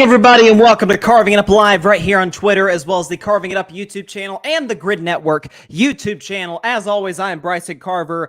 Everybody, and welcome to Carving It Up Live right here on Twitter, as well as the Carving It Up YouTube channel and the Grid Network YouTube channel. As always, I am Bryson Carver.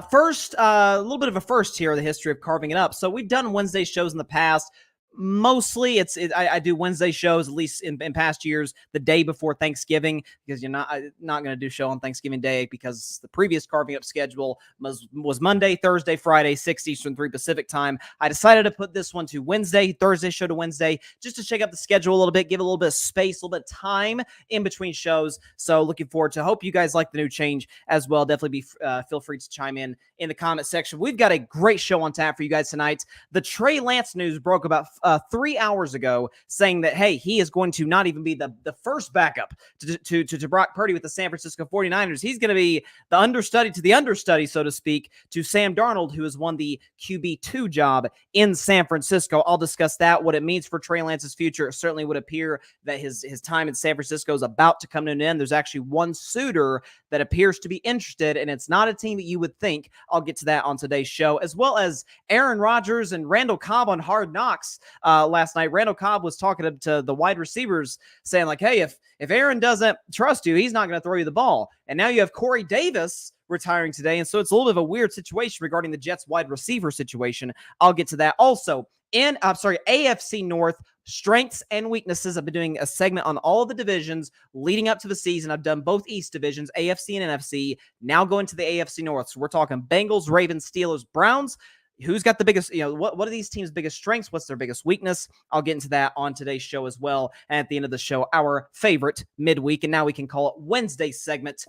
First, a little bit of a first here in the history of Carving It Up. So we've done Wednesday shows in the past. Mostly, I do Wednesday shows, at least in past years, the day before Thanksgiving, because you're not going to do show on Thanksgiving Day because the previous Carving Up schedule was Monday, Thursday, Friday, 6 Eastern, 3 Pacific time. I decided to put this one to Wednesday, Thursday show to Wednesday, just to shake up the schedule a little bit, give a little bit of space, a little bit of time in between shows. So looking forward to, hope you guys like the new change as well. Definitely feel free to chime in the comment section. We've got a great show on tap for you guys tonight. The Trey Lance news broke about 3 hours ago, saying that, hey, he is going to not even be the first backup to Brock Purdy with the San Francisco 49ers. He's going to be the understudy to the understudy, so to speak, to Sam Darnold, who has won the QB2 job in San Francisco. I'll discuss that, what it means for Trey Lance's future. It certainly would appear that his time in San Francisco is about to come to an end. There's actually one suitor that appears to be interested, and it's not a team that you would think. I'll get to that on today's show, as well as Aaron Rodgers and Randall Cobb on Hard Knocks last night. Randall Cobb was talking to the wide receivers, saying like, hey, if Aaron doesn't trust you, he's not going to throw you the ball. And now you have Corey Davis retiring today, and so it's a little bit of a weird situation regarding the Jets wide receiver situation. I'll get to that. Also, AFC North strengths and weaknesses. I've been doing a segment on all of the divisions leading up to the season. I've done both East divisions, AFC and NFC. Now going to the AFC North. So we're talking Bengals, Ravens, Steelers, Browns. Who's got the biggest, what are these teams' biggest strengths? What's their biggest weakness? I'll get into that on today's show as well. And at the end of the show, our favorite midweek, and now we can call it Wednesday segment,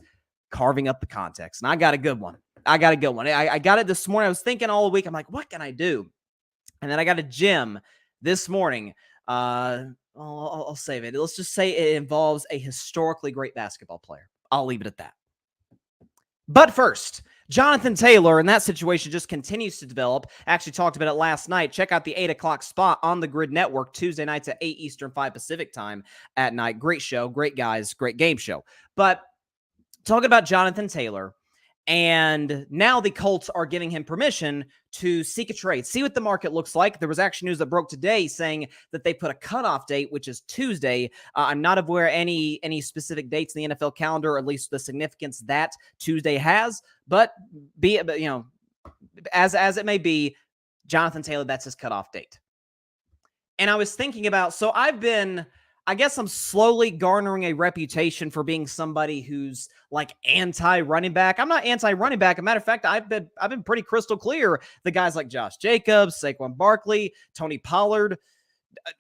Carving Up the Context. And I got a good one. I got it this morning. I was thinking all week. I'm like, what can I do? And then I got a gym this morning. I'll save it. Let's just say it involves a historically great basketball player. I'll leave it at that. But first, Jonathan Taylor, and that situation just continues to develop. Actually talked about it last night. Check out the 8 o'clock spot on the Grid Network, Tuesday nights at 8 Eastern, 5 Pacific time at night. Great show, great guys, great game show. But talking about Jonathan Taylor, and now the Colts are giving him permission to seek a trade, see what the market looks like. There was actually news that broke today saying that they put a cutoff date, which is Tuesday. I'm not aware of any specific dates in the NFL calendar, or at least the significance that Tuesday has. But as it may be, Jonathan Taylor, that's his cutoff date. And I was thinking about, so I guess I'm slowly garnering a reputation for being somebody who's like anti-running back. I'm not anti-running back. As a matter of fact, I've been pretty crystal clear. The guys like Josh Jacobs, Saquon Barkley, Tony Pollard,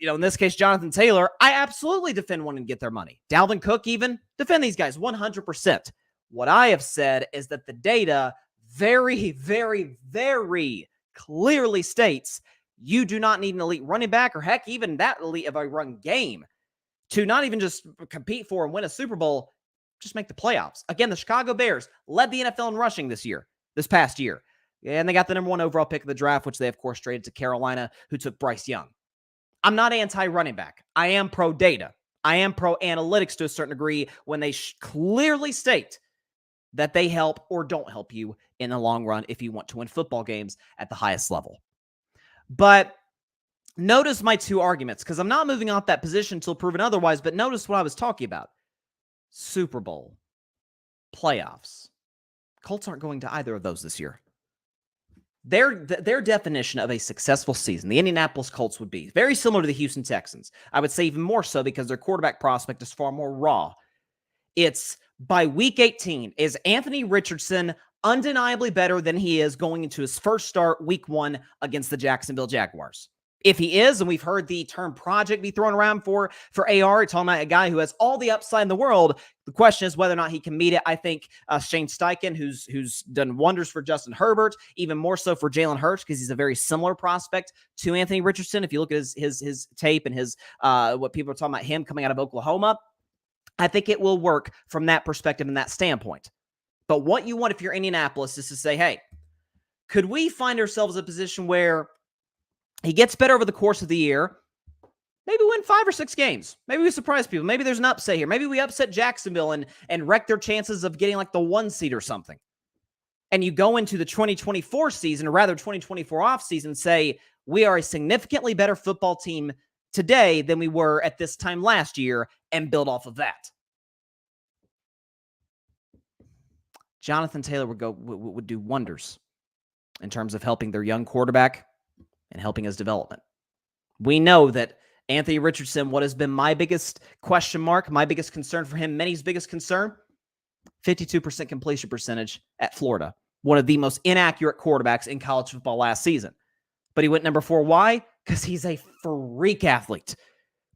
in this case, Jonathan Taylor, I absolutely defend wanting to get their money. Dalvin Cook even, defend these guys 100%. What I have said is that the data very, very, very clearly states you do not need an elite running back, or heck, even that elite of a run game, to not even just compete for and win a Super Bowl, just make the playoffs. Again, the Chicago Bears led the NFL in rushing this past year. And they got the number 1 overall pick of the draft, which they, of course, traded to Carolina, who took Bryce Young. I'm not anti-running back. I am pro-data. I am pro-analytics to a certain degree when they clearly state that they help or don't help you in the long run if you want to win football games at the highest level. But notice my two arguments, because I'm not moving off that position until proven otherwise, but notice what I was talking about. Super Bowl, playoffs. Colts aren't going to either of those this year. Their definition of a successful season, the Indianapolis Colts, would be very similar to the Houston Texans. I would say even more so because their quarterback prospect is far more raw. It's by week 18, is Anthony Richardson undeniably better than he is going into his first start week 1 against the Jacksonville Jaguars? If he is, and we've heard the term project be thrown around for AR, talking about a guy who has all the upside in the world, the question is whether or not he can meet it. I think Shane Steichen, who's done wonders for Justin Herbert, even more so for Jalen Hurts, because he's a very similar prospect to Anthony Richardson. If you look at his tape and his what people are talking about him coming out of Oklahoma, I think it will work from that perspective and that standpoint. But what you want if you're Indianapolis is to say, hey, could we find ourselves in a position where he gets better over the course of the year, maybe win 5 or 6 games. Maybe we surprise people. Maybe there's an upset here. Maybe we upset Jacksonville and wreck their chances of getting like the 1 seed or something. And you go into the 2024 season, or rather 2024 offseason, say, we are a significantly better football team today than we were at this time last year and build off of that. Jonathan Taylor would do wonders in terms of helping their young quarterback and helping his development. We know that Anthony Richardson, what has been my biggest question mark, my biggest concern for him, many's biggest concern, 52% completion percentage at Florida. One of the most inaccurate quarterbacks in college football last season. But he went number 4. Why? Because he's a freak athlete.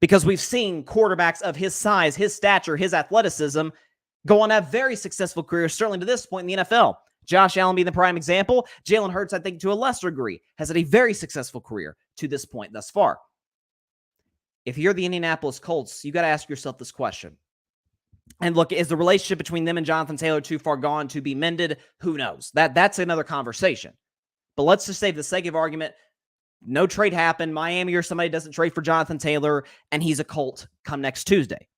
Because we've seen quarterbacks of his size, his stature, his athleticism go on to have very successful careers, certainly to this point in the NFL. Josh Allen being the prime example. Jalen Hurts, I think, to a lesser degree, has had a very successful career to this point thus far. If you're the Indianapolis Colts, you got to ask yourself this question. And look, is the relationship between them and Jonathan Taylor too far gone to be mended? Who knows? That's another conversation. But let's just say, for the sake of argument, no trade happened. Miami or somebody doesn't trade for Jonathan Taylor, and he's a Colt come next Tuesday.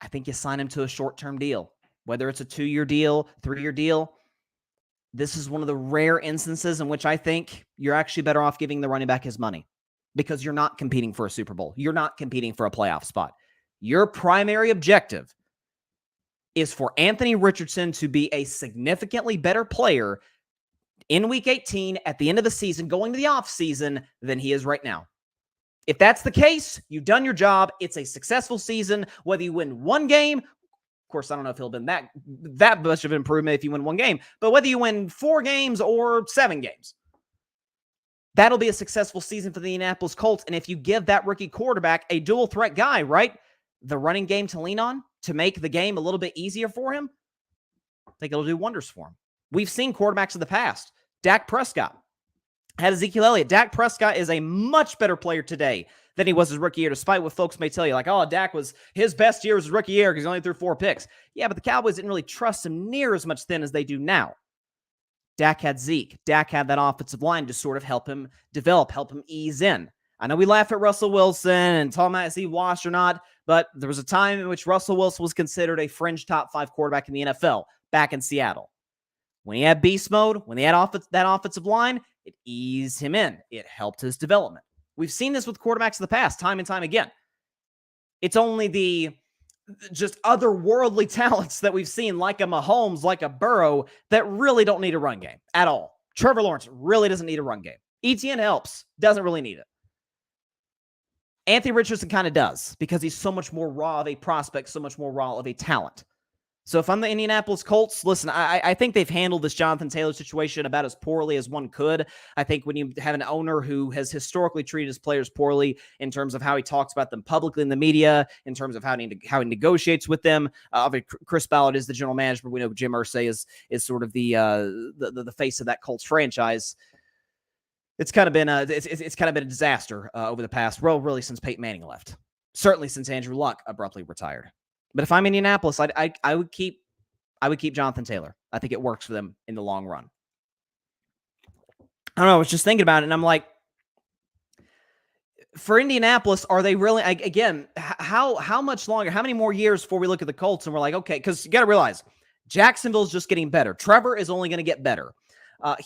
I think you sign him to a short-term deal. Whether it's a 2-year deal, 3-year deal, this is one of the rare instances in which I think you're actually better off giving the running back his money because you're not competing for a Super Bowl. You're not competing for a playoff spot. Your primary objective is for Anthony Richardson to be a significantly better player in Week 18 at the end of the season, going to the offseason, than he is right now. If that's the case, you've done your job. It's a successful season, whether you win one game. Of course, I don't know if he'll have been that much of an improvement if you win one game, but whether you win 4 games or 7 games, that'll be a successful season for the Indianapolis Colts. And if you give that rookie quarterback a dual threat guy, right, the running game to lean on to make the game a little bit easier for him, I think it'll do wonders for him. We've seen quarterbacks in the past. Dak Prescott had Ezekiel Elliott. Dak Prescott is a much better player today than he was his rookie year, despite what folks may tell you, like, oh, Dak was his best year was his rookie year because he only threw 4 picks. Yeah, but the Cowboys didn't really trust him near as much then as they do now. Dak had Zeke. Dak had that offensive line to sort of help him develop, help him ease in. I know we laugh at Russell Wilson and talk about is he washed or not, but there was a time in which Russell Wilson was considered a fringe top 5 quarterback in the NFL back in Seattle. When he had beast mode, when he had that offensive line, it eased him in. It helped his development. We've seen this with quarterbacks in the past, time and time again. It's only the just otherworldly talents that we've seen, like a Mahomes, like a Burrow, that really don't need a run game at all. Trevor Lawrence really doesn't need a run game. ETN helps, doesn't really need it. Anthony Richardson kind of does because he's so much more raw of a prospect, so much more raw of a talent. So if I'm the Indianapolis Colts, listen, I think they've handled this Jonathan Taylor situation about as poorly as one could. I think when you have an owner who has historically treated his players poorly in terms of how he talks about them publicly in the media, in terms of how he negotiates with them. Chris Ballard is the general manager, but we know Jim Irsay is sort of the face of that Colts franchise. It's kind of been a disaster over the past, well, really since Peyton Manning left. Certainly since Andrew Luck abruptly retired. But if I'm Indianapolis, I would keep Jonathan Taylor. I think it works for them in the long run. I don't know. I was just thinking about it, and I'm like, for Indianapolis, are they really, again, how much longer, how many more years before we look at the Colts and we're like, okay, because you got to realize, Jacksonville's just getting better. Trevor is only going to get better.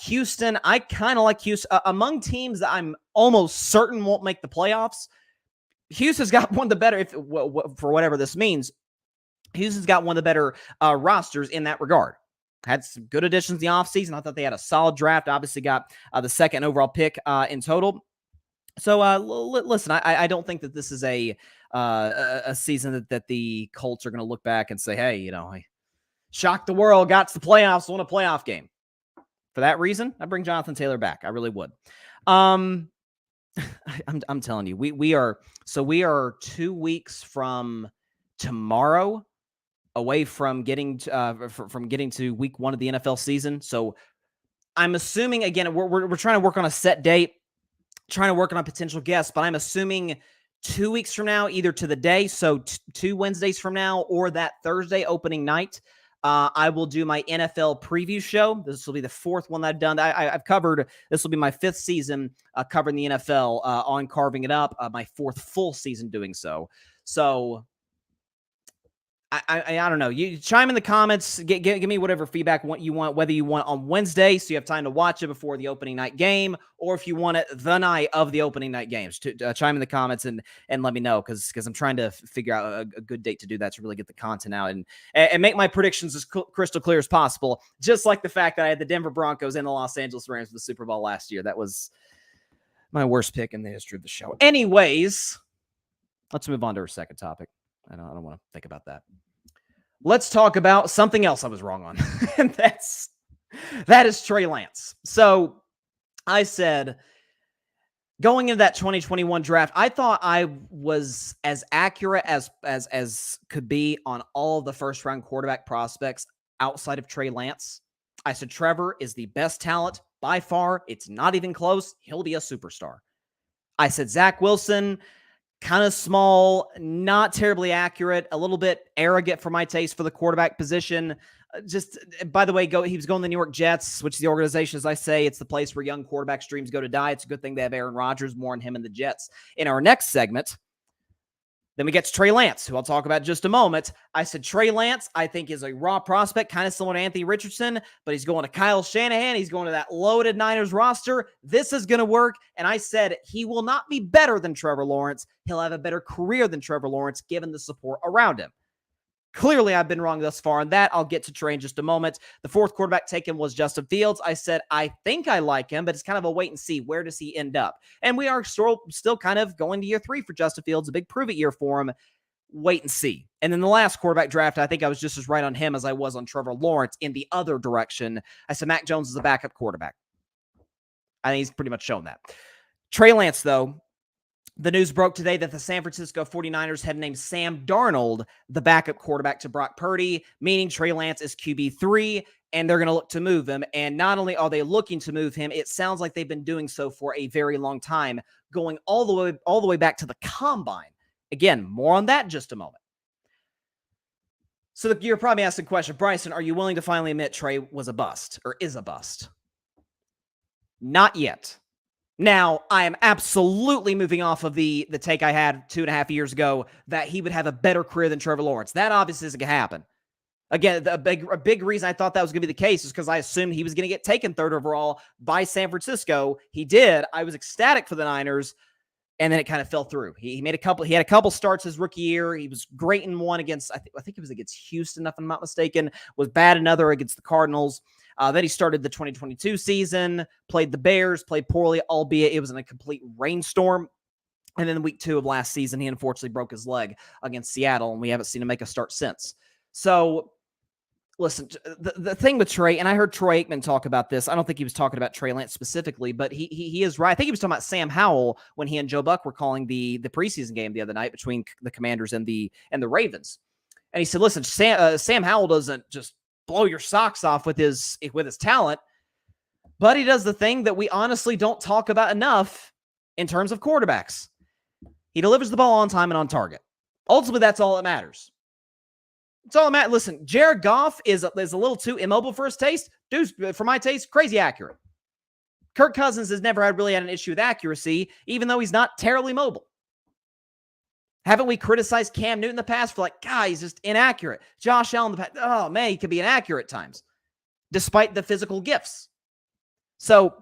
Houston, I kind of like Houston. Among teams that I'm almost certain won't make the playoffs, Houston's got one of the better, for whatever this means, Houston's got one of the better rosters in that regard. Had some good additions in the offseason. I thought they had a solid draft. Obviously got the second overall pick in total. So listen, I don't think that this is a season that the Colts are going to look back and say, hey, I shocked the world, got to the playoffs, won a playoff game. For that reason, I bring Jonathan Taylor back. I really would. I'm telling you, we are 2 weeks from tomorrow away from getting to week 1 of the NFL season. So I'm assuming, again, we're trying to work on a set date, trying to work on a potential guest, but I'm assuming 2 weeks from now, either to the day, so 2 Wednesdays from now, or that Thursday opening night, I will do my NFL preview show. This will be the 4th one that I've done. I've covered, this will be my 5th season covering the NFL on Carving It Up, my 4th full season doing so. So I don't know. You chime in the comments. Give me whatever feedback you want, whether you want on Wednesday, so you have time to watch it before the opening night game, or if you want it the night of the opening night games. Chime in the comments and let me know, because I'm trying to figure out a good date to do that, to really get the content out and make my predictions as crystal clear as possible. Just like the fact that I had the Denver Broncos and the Los Angeles Rams for the Super Bowl last year. That was my worst pick in the history of the show. Anyways, let's move on to our second topic. I don't want to think about that. Let's talk about something else I was wrong on. And that is Trey Lance. So I said, going into that 2021 draft, I thought I was as accurate as could be on all of the first round quarterback prospects outside of Trey Lance. I said Trevor is the best talent by far. It's not even close. He'll be a superstar. I said Zach Wilson, kind of small, not terribly accurate, a little bit arrogant for my taste for the quarterback position. Just, by the way, he was going to the New York Jets, which is the organization, as I say, it's the place where young quarterbacks' dreams go to die. It's a good thing they have Aaron Rodgers, more on him and the Jets. In our next segment, then we get to Trey Lance, who I'll talk about in just a moment. I said Trey Lance, I think, is a raw prospect, kind of similar to Anthony Richardson, but he's going to Kyle Shanahan. He's going to that loaded Niners roster. This is going to work. And I said he will not be better than Trevor Lawrence. He'll have a better career than Trevor Lawrence, given the support around him. Clearly, I've been wrong thus far on that. I'll get to Trey in just a moment. The fourth quarterback taken was Justin Fields. I said, I think I like him, but it's kind of a wait and see. Where does he end up? And we are still kind of going to year 3 for Justin Fields, a big prove-it year for him. Wait and see. And then the last quarterback draft, I think I was just as right on him as I was on Trevor Lawrence in the other direction. I said Mac Jones is a backup quarterback. I think he's pretty much shown that. Trey Lance, though, the news broke today that the San Francisco 49ers have named Sam Darnold the backup quarterback to Brock Purdy, meaning Trey Lance is QB3, and they're going to look to move him. And not only are they looking to move him, it sounds like they've been doing so for a very long time, going all the way back to the combine. Again, more on that in just a moment. So you're probably asking the question, Bryson, are you willing to finally admit Trey was a bust or is a bust? Not yet. Now, I am absolutely moving off of the take I had 2.5 years ago that he would have a better career than Trevor Lawrence. That obviously isn't going to happen. Again, a big reason I thought that was going to be the case is because I assumed he was going to get taken 3rd overall by San Francisco. He did. I was ecstatic for the Niners, and then it kind of fell through. He had a couple starts his rookie year. He was great in one against, I think it was against Houston, if I'm not mistaken, was bad another against the Cardinals. Then he started the 2022 season, played the Bears, played poorly, albeit it was in a complete rainstorm. And then week 2 of last season, he unfortunately broke his leg against Seattle, and we haven't seen him make a start since. So, listen, the thing with Trey, and I heard Troy Aikman talk about this. I don't think he was talking about Trey Lance specifically, but he is right. I think he was talking about Sam Howell when he and Joe Buck were calling the preseason game the other night between the Commanders and the Ravens. And he said, listen, Sam Howell doesn't just blow your socks off with his talent, but he does the thing that we honestly don't talk about enough in terms of quarterbacks. He delivers the ball on time and on target. Ultimately, that's all that matters. It's all that matters. Listen, Jared Goff is a little too immobile for his taste. Dude, for my taste, crazy accurate. Kirk Cousins has never really had an issue with accuracy, even though he's not terribly mobile. Haven't we criticized Cam Newton in the past for God, he's just inaccurate? Josh Allen in the past, oh man, he could be inaccurate at times, despite the physical gifts. So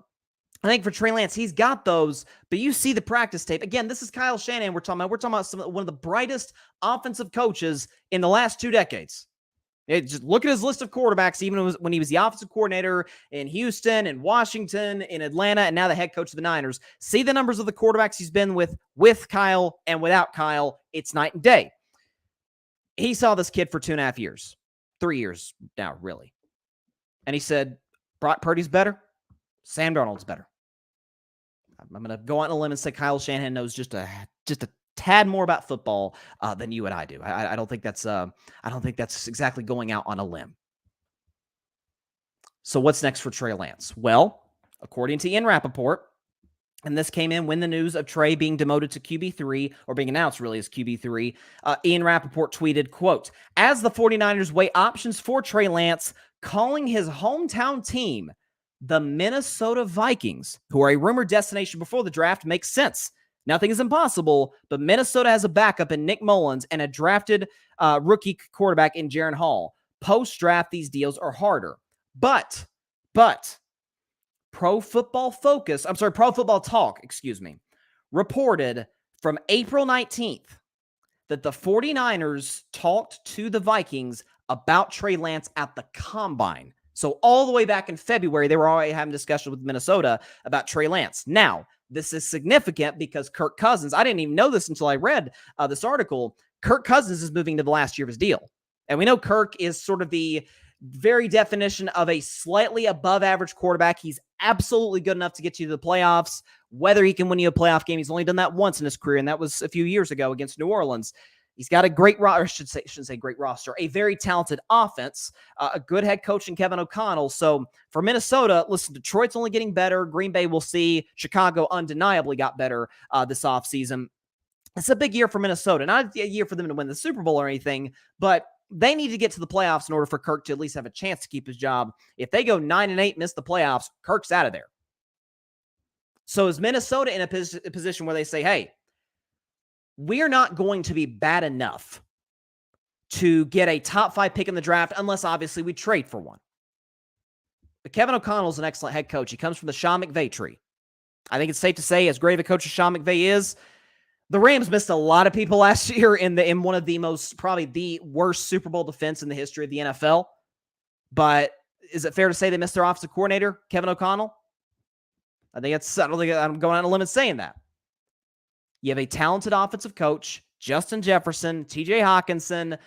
I think for Trey Lance, he's got those, but you see the practice tape. Again, this is Kyle Shanahan we're talking about. We're talking about one of the brightest offensive coaches in the last 2 decades. Just look at his list of quarterbacks, even when he was the offensive coordinator in Houston and Washington, in Atlanta, and now the head coach of the Niners. See the numbers of the quarterbacks he's been with Kyle and without Kyle. It's night and day. He saw this kid for 2.5 years, 3 years now, really. And he said, Brock Purdy's better. Sam Darnold's better. I'm going to go out on a limb and say Kyle Shanahan knows just a tad more about football than you and I do. I don't think that's exactly going out on a limb. So what's next for Trey Lance? Well, according to Ian Rappaport, and this came in when the news of Trey being demoted to QB3, or being announced really as QB3, Ian Rappaport tweeted, quote, as the 49ers weigh options for Trey Lance, calling his hometown team, the Minnesota Vikings, who are a rumored destination before the draft, makes sense. Nothing is impossible, but Minnesota has a backup in Nick Mullins and a drafted rookie quarterback in Jaren Hall. Post-draft, these deals are harder. But Pro Football Talk, reported from April 19th that the 49ers talked to the Vikings about Trey Lance at the Combine. So all the way back in February, they were already having discussions with Minnesota about Trey Lance. Now, this is significant because Kirk Cousins, I didn't even know this until I read this article, Kirk Cousins is moving to the last year of his deal. And we know Kirk is sort of the very definition of a slightly above average quarterback. He's absolutely good enough to get you to the playoffs. Whether he can win you a playoff game, he's only done that once in his career, and that was a few years ago against New Orleans. He's got a great roster, shouldn't say great roster, a very talented offense, a good head coach in Kevin O'Connell. So for Minnesota, listen, Detroit's only getting better. Green Bay, we'll see. Chicago undeniably got better this offseason. It's a big year for Minnesota. Not a year for them to win the Super Bowl or anything, but they need to get to the playoffs in order for Kirk to at least have a chance to keep his job. If they go 9-8, miss the playoffs, Kirk's out of there. So is Minnesota in a position where they say, hey, we're not going to be bad enough to get a top 5 pick in the draft unless obviously we trade for one. But Kevin O'Connell's an excellent head coach. He comes from the Sean McVay tree. I think it's safe to say, as great of a coach as Sean McVay is, the Rams missed a lot of people last year in one of the most, probably the worst Super Bowl defense in the history of the NFL. But is it fair to say they missed their offensive coordinator, Kevin O'Connell? I don't think I'm going on a limb saying that. You have a talented offensive coach, Justin Jefferson, TJ Hawkinson,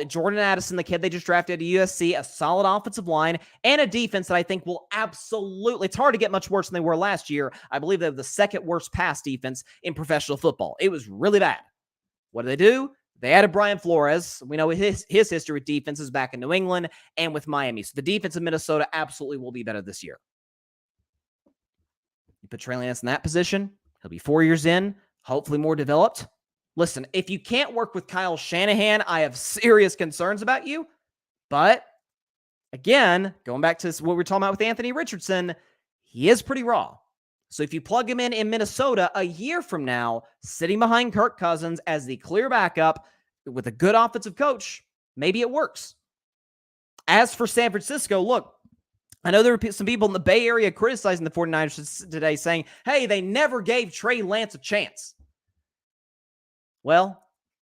Jordan Addison, the kid they just drafted at USC, a solid offensive line, and a defense that I think will absolutely, it's hard to get much worse than they were last year. I believe they have the second worst pass defense in professional football. It was really bad. What do? They added Brian Flores. We know his history with defenses back in New England and with Miami. So the defense in Minnesota absolutely will be better this year. You put Trey Lance in that position, he'll be 4 years in, hopefully more developed. Listen, if you can't work with Kyle Shanahan, I have serious concerns about you. But again, going back to what we were talking about with Anthony Richardson, he is pretty raw. So if you plug him in Minnesota a year from now, sitting behind Kirk Cousins as the clear backup with a good offensive coach, maybe it works. As for San Francisco, look, I know there were some people in the Bay Area criticizing the 49ers today saying, hey, they never gave Trey Lance a chance. Well,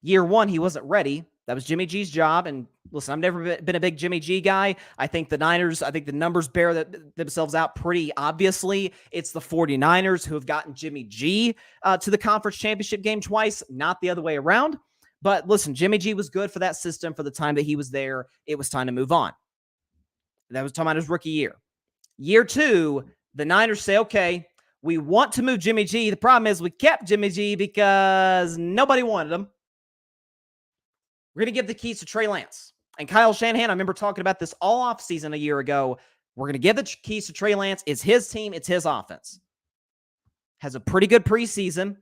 year one, he wasn't ready. That was Jimmy G's job. And listen, I've never been a big Jimmy G guy. I think the numbers bear themselves out pretty obviously. It's the 49ers who have gotten Jimmy G to the conference championship game twice, not the other way around. But listen, Jimmy G was good for that system for the time that he was there. It was time to move on. That was talking about his rookie year. Year two, the Niners say, okay, we want to move Jimmy G. The problem is we kept Jimmy G because nobody wanted him. We're going to give the keys to Trey Lance. And Kyle Shanahan, I remember talking about this all offseason a year ago. We're going to give the keys to Trey Lance. It's his team. It's his offense. Has a pretty good preseason.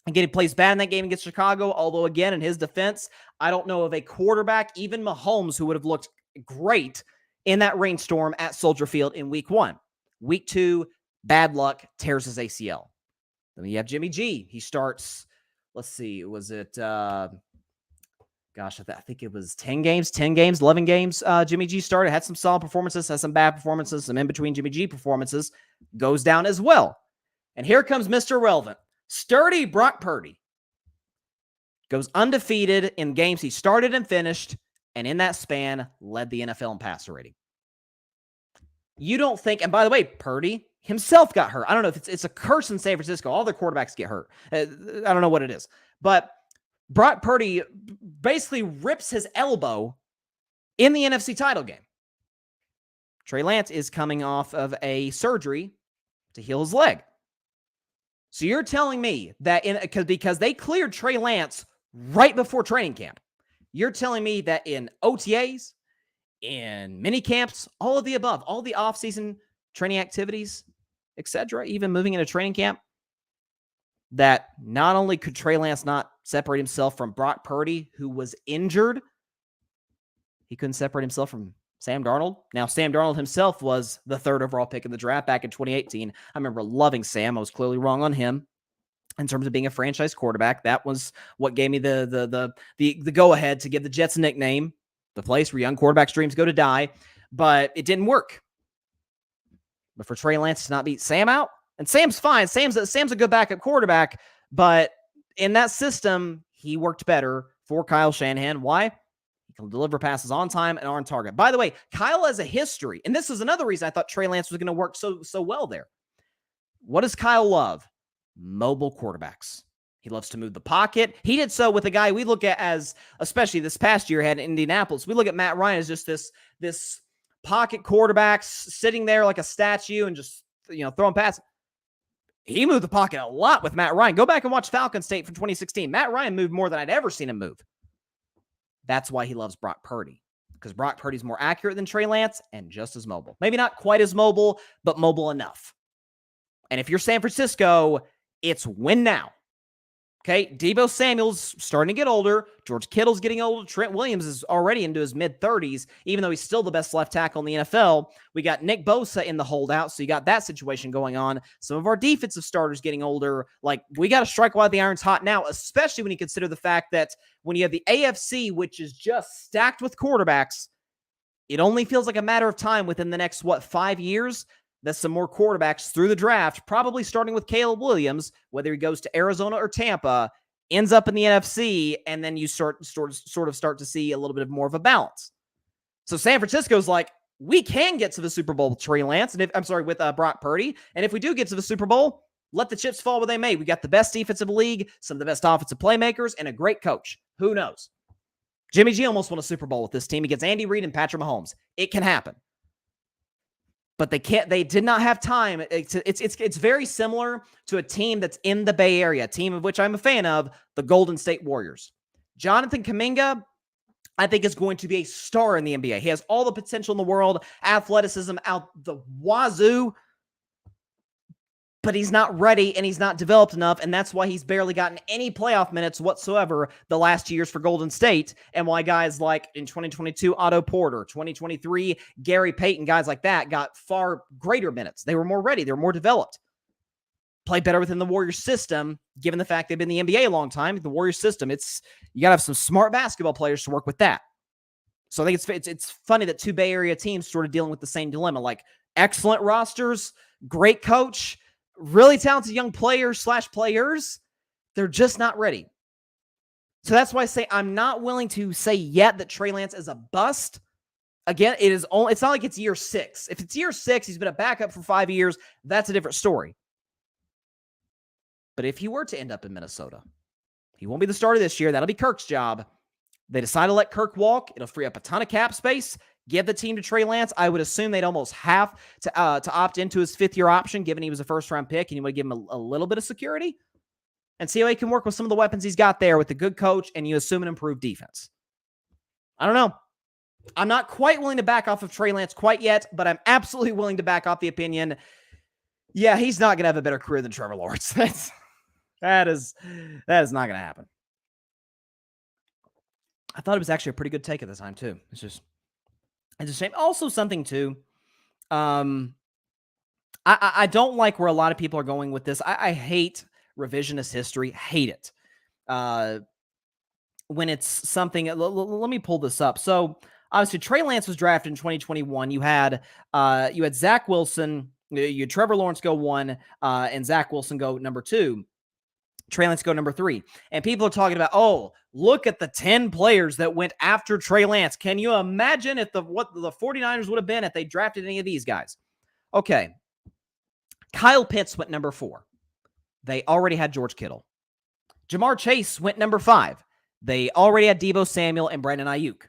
Again, he plays bad in that game against Chicago, although, again, in his defense, I don't know of a quarterback, even Mahomes, who would have looked great in that rainstorm at Soldier Field in week one. Week two, bad luck, tears his ACL. Then you have Jimmy G. He starts, let's see, was it, I think it was 10 games, 11 games. Jimmy G started, had some solid performances, had some bad performances, some in-between Jimmy G performances, goes down as well. And here comes Mr. Relevant. Sturdy Brock Purdy goes undefeated in games he started and finished, and in that span, led the NFL in passer rating. You don't think, and by the way, Purdy himself got hurt. I don't know if it's a curse in San Francisco. All their quarterbacks get hurt. I don't know what it is. But Brock Purdy basically rips his elbow in the NFC title game. Trey Lance is coming off of a surgery to heal his leg. So you're telling me that because they cleared Trey Lance right before training camp, you're telling me that in OTAs, in mini camps, all of the above, all the off-season training activities, etc., even moving into training camp, that not only could Trey Lance not separate himself from Brock Purdy, who was injured, he couldn't separate himself from Sam Darnold. Now, Sam Darnold himself was the third overall pick in the draft back in 2018. I remember loving Sam. I was clearly wrong on him. in terms of being a franchise quarterback. That was what gave me the go ahead to give the Jets a nickname, the place where young quarterbacks' dreams go to die. But it didn't work. But for Trey Lance to not beat Sam out, and Sam's fine. Sam's a good backup quarterback, but in that system, he worked better for Kyle Shanahan. Why? He can deliver passes on time and on target. By the way, Kyle has a history, and this is another reason I thought Trey Lance was going to work so well there. What does Kyle love? Mobile quarterbacks. He loves to move the pocket. He did so with a guy we look at as, especially this past year, had in Indianapolis. We look at Matt Ryan as just this pocket quarterbacks sitting there like a statue and just, throwing passes. He moved the pocket a lot with Matt Ryan. Go back and watch Falcon State from 2016. Matt Ryan moved more than I'd ever seen him move. That's why he loves Brock Purdy, because Brock Purdy's more accurate than Trey Lance and just as mobile. Maybe not quite as mobile, but mobile enough. And if you're San Francisco, it's win now. Okay, Deebo Samuel's starting to get older. George Kittle's getting older. Trent Williams is already into his mid-30s, even though he's still the best left tackle in the NFL. We got Nick Bosa in the holdout, so you got that situation going on. Some of our defensive starters getting older. Like, we got to strike while the iron's hot now, especially when you consider the fact that when you have the AFC, which is just stacked with quarterbacks, it only feels like a matter of time within the next, 5 years, that some more quarterbacks through the draft, probably starting with Caleb Williams, whether he goes to Arizona or Tampa, ends up in the NFC, and then you start to see a little bit of more of a balance. So San Francisco's like, we can get to the Super Bowl with Trey Lance, with Brock Purdy, and if we do get to the Super Bowl, let the chips fall where they may. We got the best defensive league, some of the best offensive playmakers, and a great coach. Who knows? Jimmy G almost won a Super Bowl with this team against Andy Reid and Patrick Mahomes. It can happen. But they did not have time. It's very similar to a team that's in the Bay Area, a team of which I'm a fan of, the Golden State Warriors. Jonathan Kuminga, I think, is going to be a star in the NBA. He has all the potential in the world, athleticism out the wazoo, but he's not ready and he's not developed enough, and that's why he's barely gotten any playoff minutes whatsoever the last 2 years for Golden State, and why guys like in 2022, Otto Porter, 2023, Gary Payton, guys like that got far greater minutes. They were more ready. They were more developed. Play better within the Warriors system, given the fact they've been in the NBA a long time. The Warriors system, you got to have some smart basketball players to work with that. So I think it's funny that two Bay Area teams sort of dealing with the same dilemma, like excellent rosters, great coach, really talented young players, they're just not ready. So that's why I say I'm not willing to say yet that Trey Lance is a bust. Again, it's not like it's year 6. If it's year 6, he's been a backup for 5 years, that's a different story. But if he were to end up in Minnesota, he won't be the starter this year. That'll be Kirk's job. They decide to let Kirk walk. It'll free up a ton of cap space. Give the team to Trey Lance. I would assume they'd almost have to opt into his 5th-year option, given he was a first-round pick, and you would give him a little bit of security and see how he can work with some of the weapons he's got there with a good coach, and you assume an improved defense. I don't know. I'm not quite willing to back off of Trey Lance quite yet, but I'm absolutely willing to back off the opinion, yeah, he's not going to have a better career than Trevor Lawrence. That is not going to happen. I thought it was actually a pretty good take at the time, too. It's a shame. Also, something, too, I don't like where a lot of people are going with this. I hate revisionist history. Hate it. When it's something, let me pull this up. So, obviously, Trey Lance was drafted in 2021. You had Zach Wilson, you had Trevor Lawrence go 1, and Zach Wilson go number 2. Trey Lance go number 3. And people are talking about, oh, look at the 10 players that went after Trey Lance. Can you imagine what the 49ers would have been if they drafted any of these guys? Okay. Kyle Pitts went number 4. They already had George Kittle. Jamar Chase went number 5. They already had Deebo Samuel and Brandon Ayuk.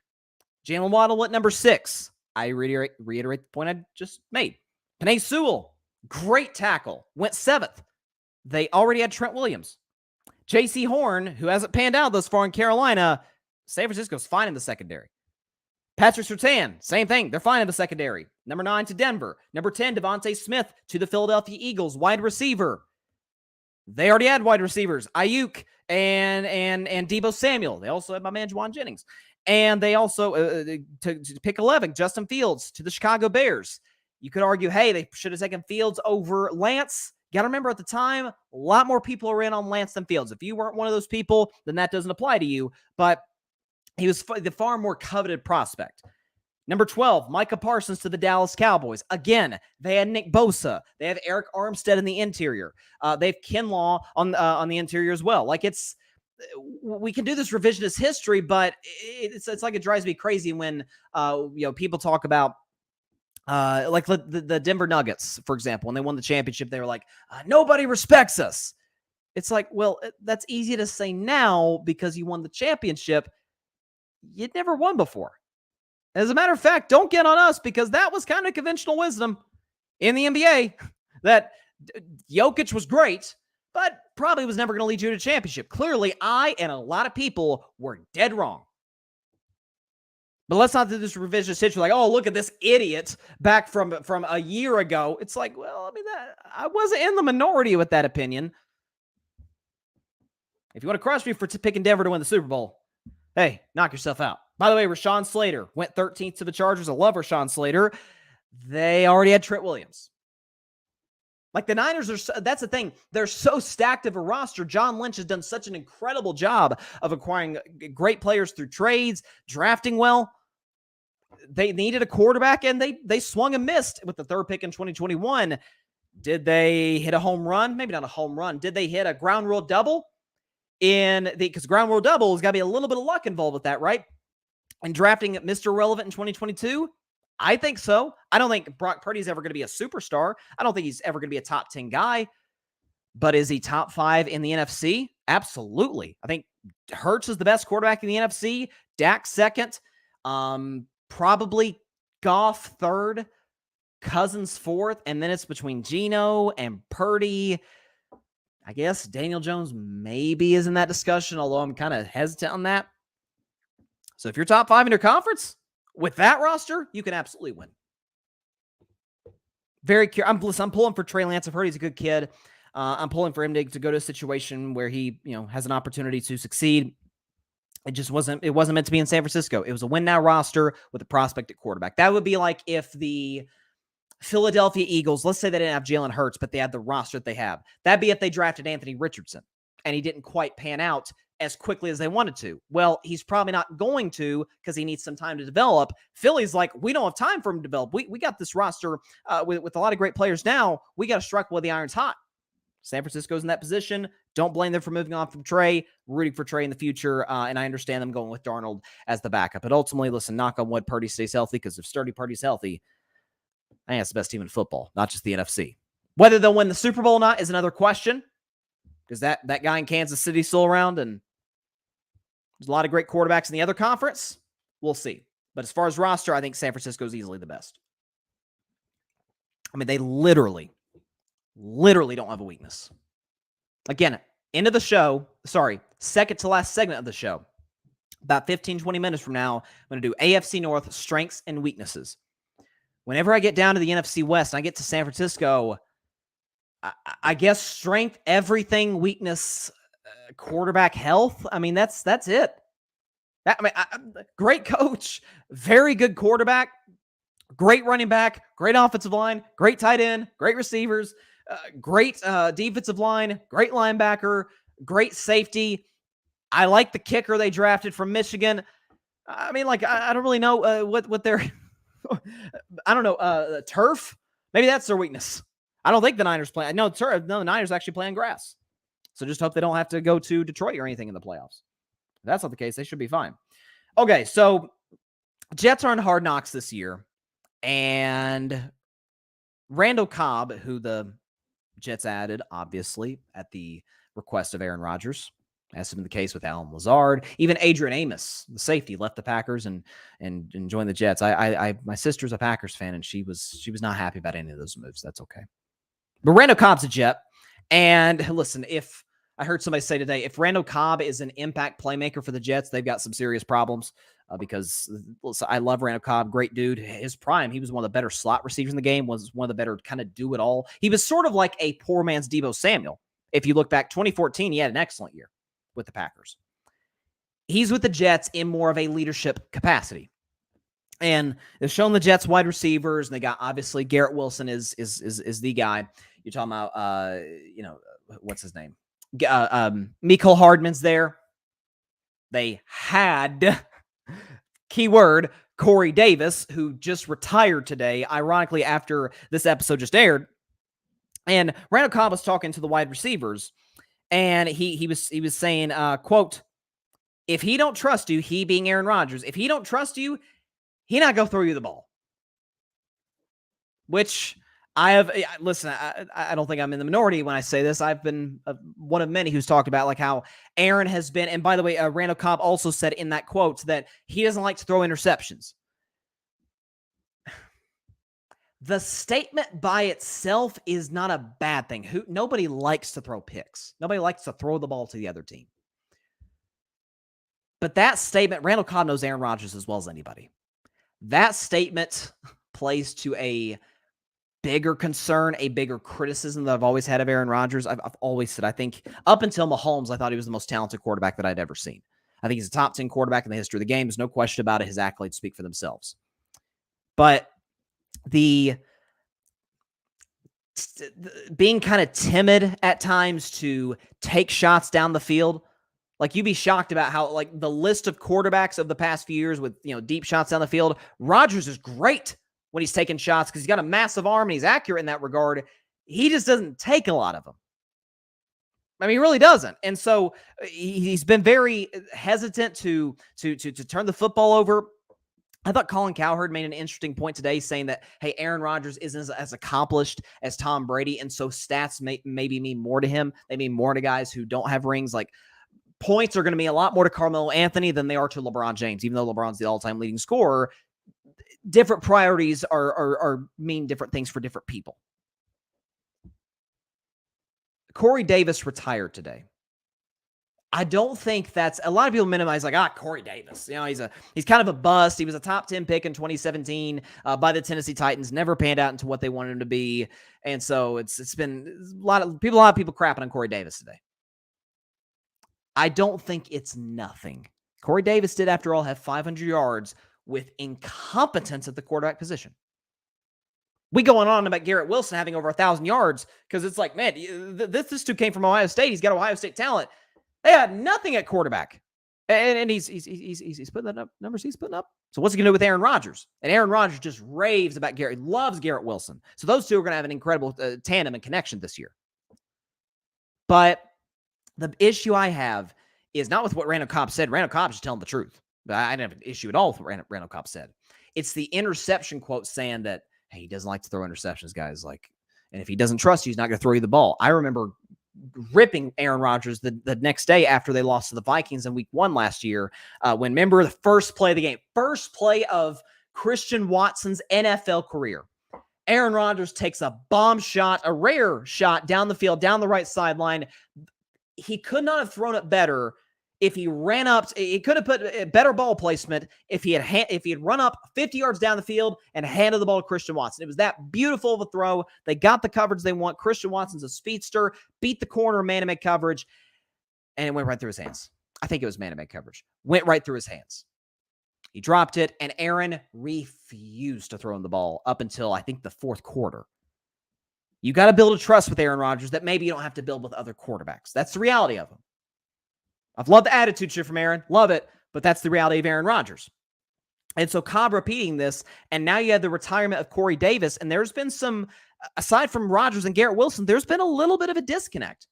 Jalen Waddle went number 6. I reiterate the point I just made. Penei Sewell, great tackle, went 7th. They already had Trent Williams. J.C. Horn, who hasn't panned out thus far in Carolina, San Francisco's fine in the secondary. Patrick Surtain, same thing. They're fine in the secondary. Number 9 to Denver. Number 10, Devontae Smith to the Philadelphia Eagles, wide receiver. They already had wide receivers, Ayuk and Deebo Samuel. They also had my man Juwan Jennings. And they also, to pick 11, Justin Fields to the Chicago Bears. You could argue, hey, they should have taken Fields over Lance. got to remember at the time, a lot more people are in on Lance than Fields. If you weren't one of those people, then that doesn't apply to you. But he was the far more coveted prospect. Number 12, Micah Parsons to the Dallas Cowboys. Again, they had Nick Bosa. They have Eric Armstead in the interior. They have Kinlaw on the interior as well. Like, we can do this revisionist history, but it's like it drives me crazy when people talk about like the Denver Nuggets, for example, when they won the championship. They were like, nobody respects us. It's like, well, that's easy to say now because you won the championship. You'd never won before. As a matter of fact, don't get on us, because that was kind of conventional wisdom in the NBA that Jokic was great, but probably was never going to lead you to a championship. Clearly, I and a lot of people were dead wrong. But let's not do this revisionist history like, oh, look at this idiot back from a year ago. It's like, well, I mean, I wasn't in the minority with that opinion. If you want to crush me for picking Denver to win the Super Bowl, hey, knock yourself out. By the way, Rashawn Slater went 13th to the Chargers. I love Rashawn Slater. They already had Trent Williams. Like, the Niners that's the thing. They're so stacked of a roster. John Lynch has done such an incredible job of acquiring great players through trades, drafting well. They needed a quarterback, and they swung and missed with the third pick in 2021. Did they hit a home run? Maybe not a home run. Did they hit a ground rule double? Because ground rule double has got to be a little bit of luck involved with that, right? And drafting Mr. Relevant in 2022? I think so. I don't think Brock Purdy's ever going to be a superstar. I don't think he's ever going to be a top 10 guy. But is he top 5 in the NFC? Absolutely. I think Hurts is the best quarterback in the NFC. Dak second. Probably Goff third. Cousins fourth. And then it's between Geno and Purdy. I guess Daniel Jones maybe is in that discussion, although I'm kind of hesitant on that. So if you're top 5 in your conference with that roster, you can absolutely win. Very curious. I'm pulling for Trey Lance. I've heard he's a good kid. I'm pulling for him to go to a situation where he, has an opportunity to succeed. It wasn't meant to be in San Francisco. It was a win now roster with a prospect at quarterback. That would be like if the Philadelphia Eagles, let's say they didn't have Jalen Hurts, but they had the roster that they have. That'd be if they drafted Anthony Richardson and he didn't quite pan out as quickly as they wanted to. Well, he's probably not going to, because he needs some time to develop. Philly's like, we don't have time for him to develop. We got this roster with a lot of great players now. We got to strike while the iron's hot. San Francisco's in that position. Don't blame them for moving on from Trey. Rooting for Trey in the future, and I understand them going with Darnold as the backup. But ultimately, listen, knock on wood, Purdy stays healthy, because if sturdy Purdy's healthy, I think that's the best team in football, not just the NFC. Whether they'll win the Super Bowl or not is another question, because that guy in Kansas City is still around, and there's a lot of great quarterbacks in the other conference. We'll see. But as far as roster, I think San Francisco is easily the best. I mean, they literally don't have a weakness. Again, end of the show. Sorry, second to last segment of the show. About 15, 20 minutes from now, I'm going to do AFC North strengths and weaknesses. Whenever I get down to the NFC West and I get to San Francisco, I guess strength, everything, weakness, quarterback health. I mean, that's it. Great coach, very good quarterback, great running back, great offensive line, great tight end, great receivers, great defensive line, great linebacker, great safety. I like the kicker they drafted from Michigan. I mean, like, I don't really know what they're I don't know, turf. Maybe that's their weakness. I don't think the Niners play. No, the Niners actually play on grass. So just hope they don't have to go to Detroit or anything in the playoffs. If that's not the case, they should be fine. Okay, so Jets are on Hard Knocks this year. And Randall Cobb, who the Jets added, obviously, at the request of Aaron Rodgers, as has been the case with Alan Lazard. Even Adrian Amos, the safety, left the Packers and joined the Jets. My sister's a Packers fan, and she was not happy about any of those moves. That's okay. But Randall Cobb's a Jet. And listen, if I heard somebody say today, if Randall Cobb is an impact playmaker for the Jets, they've got some serious problems because listen, I love Randall Cobb. Great dude. His prime, he was one of the better slot receivers in the game, was one of the better kind of do it all. He was sort of like a poor man's Deebo Samuel. If you look back, 2014, he had an excellent year with the Packers. He's with the Jets in more of a leadership capacity. And they've shown the Jets wide receivers, and they got, obviously, Garrett Wilson is the guy. You're talking about, what's his name? Mecole Hardman's there. They had, keyword, Corey Davis, who just retired today, ironically, after this episode just aired. And Randall Cobb was talking to the wide receivers, and he was saying, quote, if he don't trust you, he being Aaron Rodgers, if he don't trust you, he not gonna throw you the ball. Which listen, I don't think I'm in the minority when I say this. I've been one of many who's talked about like how Aaron has been, and by the way, Randall Cobb also said in that quote that he doesn't like to throw interceptions. The statement by itself is not a bad thing. Nobody likes to throw picks. Nobody likes to throw the ball to the other team. But that statement, Randall Cobb knows Aaron Rodgers as well as anybody. That statement plays to a bigger concern, a bigger criticism that I've always had of Aaron Rodgers. I've always said, I think up until Mahomes, I thought he was the most talented quarterback that I'd ever seen. I think he's a top 10 quarterback in the history of the game. There's no question about it. His accolades speak for themselves. But the being kind of timid at times to take shots down the field, like you'd be shocked about how like the list of quarterbacks of the past few years with, deep shots down the field, Rodgers is great when he's taking shots because he's got a massive arm and he's accurate in that regard. He just doesn't take a lot of them. I mean, he really doesn't. And so he's been very hesitant to turn the football over. I thought Colin Cowherd made an interesting point today saying that, hey, Aaron Rodgers isn't as accomplished as Tom Brady, and so stats maybe mean more to him. They mean more to guys who don't have rings. Like, points are going to mean a lot more to Carmelo Anthony than they are to LeBron James, even though LeBron's the all-time leading scorer. Different priorities are mean different things for different people. Corey Davis retired today. I don't think that's a lot of people minimize like, Corey Davis, he's kind of a bust. He was a top 10 pick in 2017 by the Tennessee Titans, never panned out into what they wanted him to be. And so it's been a lot of people crapping on Corey Davis today. I don't think it's nothing. Corey Davis did, after all, have 500 yards with incompetence at the quarterback position. We going on about Garrett Wilson having over 1,000 yards because it's like, man, this dude came from Ohio State. He's got Ohio State talent. They had nothing at quarterback, and he's putting that up numbers he's putting up. So what's he gonna do with Aaron Rodgers? And Aaron Rodgers just raves about Garrett. He loves Garrett Wilson. So those two are gonna have an incredible tandem and connection this year. But the issue I have is not with what Randall Cobb said. Randall Cobb's just telling the truth. But I didn't have an issue at all with what Randall Cobb said. It's the interception quote saying that, hey, he doesn't like to throw interceptions, guys. Like, and if he doesn't trust you, he's not going to throw you the ball. I remember ripping Aaron Rodgers the next day after they lost to the Vikings in week 1 last year. When, remember, the first play of the game, first play of Christian Watson's NFL career. Aaron Rodgers takes a bomb shot, a rare shot down the field, down the right sideline. He could not have thrown it better if he ran up. He could have put a better ball placement if he had run up 50 yards down the field and handed the ball to Christian Watson. It was that beautiful of a throw. They got the coverage they want. Christian Watson's a speedster, beat the corner man-to-man coverage, and it went right through his hands. I think it was man-to-man coverage. Went right through his hands. He dropped it, and Aaron refused to throw him the ball up until, I think, the fourth quarter. You got to build a trust with Aaron Rodgers that maybe you don't have to build with other quarterbacks. That's the reality of him. I've loved the attitude shift from Aaron. Love it. But that's the reality of Aaron Rodgers. And so Cobb repeating this, and now you had the retirement of Corey Davis, and there's been some, aside from Rodgers and Garrett Wilson, there's been a little bit of a disconnect.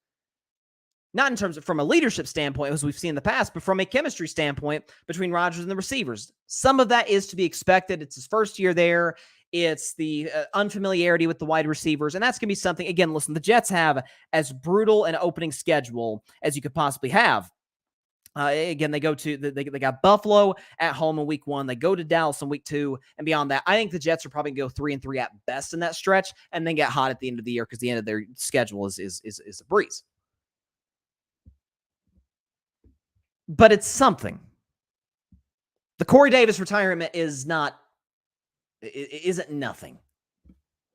Not in terms of from a leadership standpoint, as we've seen in the past, but from a chemistry standpoint between Rodgers and the receivers. Some of that is to be expected. It's his first year there. It's the unfamiliarity with the wide receivers, and that's going to be something, again, listen, the Jets have as brutal an opening schedule as you could possibly have. Again, they got Buffalo at home in week 1. They go to Dallas in week 2, and beyond that, I think the Jets are probably going to go 3-3 at best in that stretch, and then get hot at the end of the year because the end of their schedule is a breeze. But it's something. The Corey Davis retirement isn't nothing.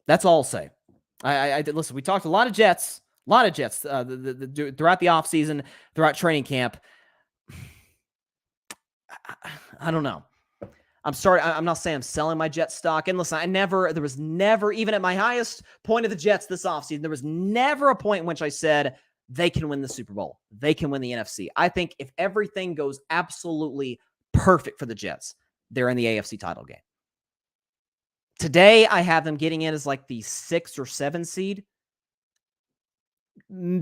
That's all I'll say. I listen. We talked a lot of Jets throughout the offseason, throughout training camp. I don't know. I'm not saying I'm selling my Jets stock. And listen, there was never, even at my highest point of the Jets this offseason, there was never a point in which I said they can win the Super Bowl. They can win the NFC. I think if everything goes absolutely perfect for the Jets, they're in the AFC title game. Today, I have them getting in as like the 6 or 7 seed.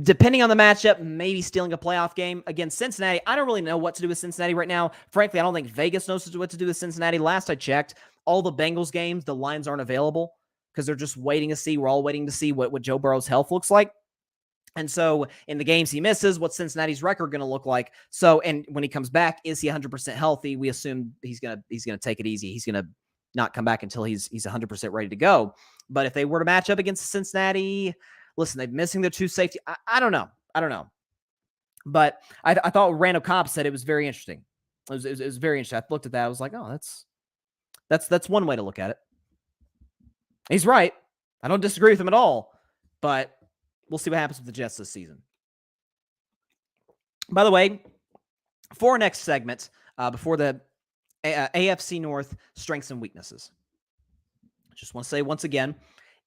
Depending on the matchup, maybe stealing a playoff game against Cincinnati. I don't really know what to do with Cincinnati right now. Frankly, I don't think Vegas knows what to do with Cincinnati. Last I checked, all the Bengals games, the lines aren't available because they're just waiting to see. We're all waiting to see what Joe Burrow's health looks like. And so in the games he misses, what's Cincinnati's record going to look like? So, and when he comes back, is he 100% healthy? We assume he's going to take it easy. He's going to not come back until he's 100% ready to go. But if they were to match up against Cincinnati, listen, they're missing their 2 safety. I don't know. But I thought Randall Cobb said it was very interesting. It was very interesting. I looked at that. I was like, oh, that's one way to look at it. He's right. I don't disagree with him at all. But we'll see what happens with the Jets this season. By the way, for our next segment, before the AFC North strengths and weaknesses, I just want to say once again,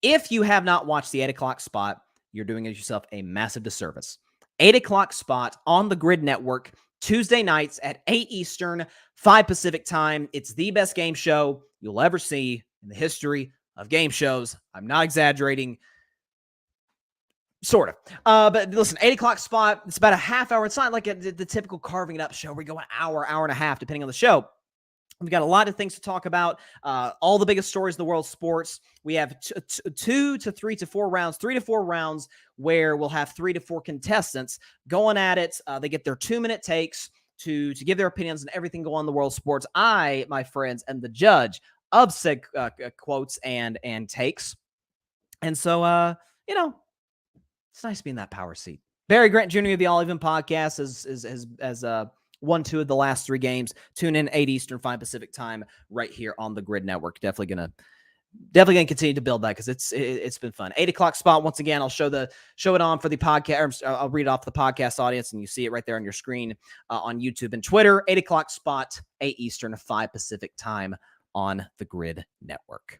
if you have not watched the 8 o'clock spot, you're doing yourself a massive disservice. 8 o'clock spot on the Grid Network, Tuesday nights at 8 Eastern, 5 Pacific time. It's the best game show you'll ever see in the history of game shows. I'm not exaggerating. Sort of. But listen, 8 o'clock spot, it's about a half hour. It's not like the typical carving it up show where we go an hour and a half, depending on the show. We've got a lot of things to talk about. All the biggest stories in the world of sports. We have 2 to 3 to 4 rounds, 3 to 4 rounds where we'll have 3 to 4 contestants going at it. They get their 2-minute takes to give their opinions on everything going on in the world of sports. I, my friends, am the judge of said quotes and takes. And so, it's nice to be in that power seat. Barry Grant Jr. of the All Even podcast has won 2 of the last 3 games. Tune in 8 Eastern, 5 Pacific time right here on the Grid Network. Definitely gonna continue to build that because it's been fun. 8 o'clock spot. Once again, I'll show it on for the podcast. I'll read it off the podcast audience, and you see it right there on your screen on YouTube and Twitter. 8 o'clock spot, 8 Eastern, 5 Pacific time on the Grid Network.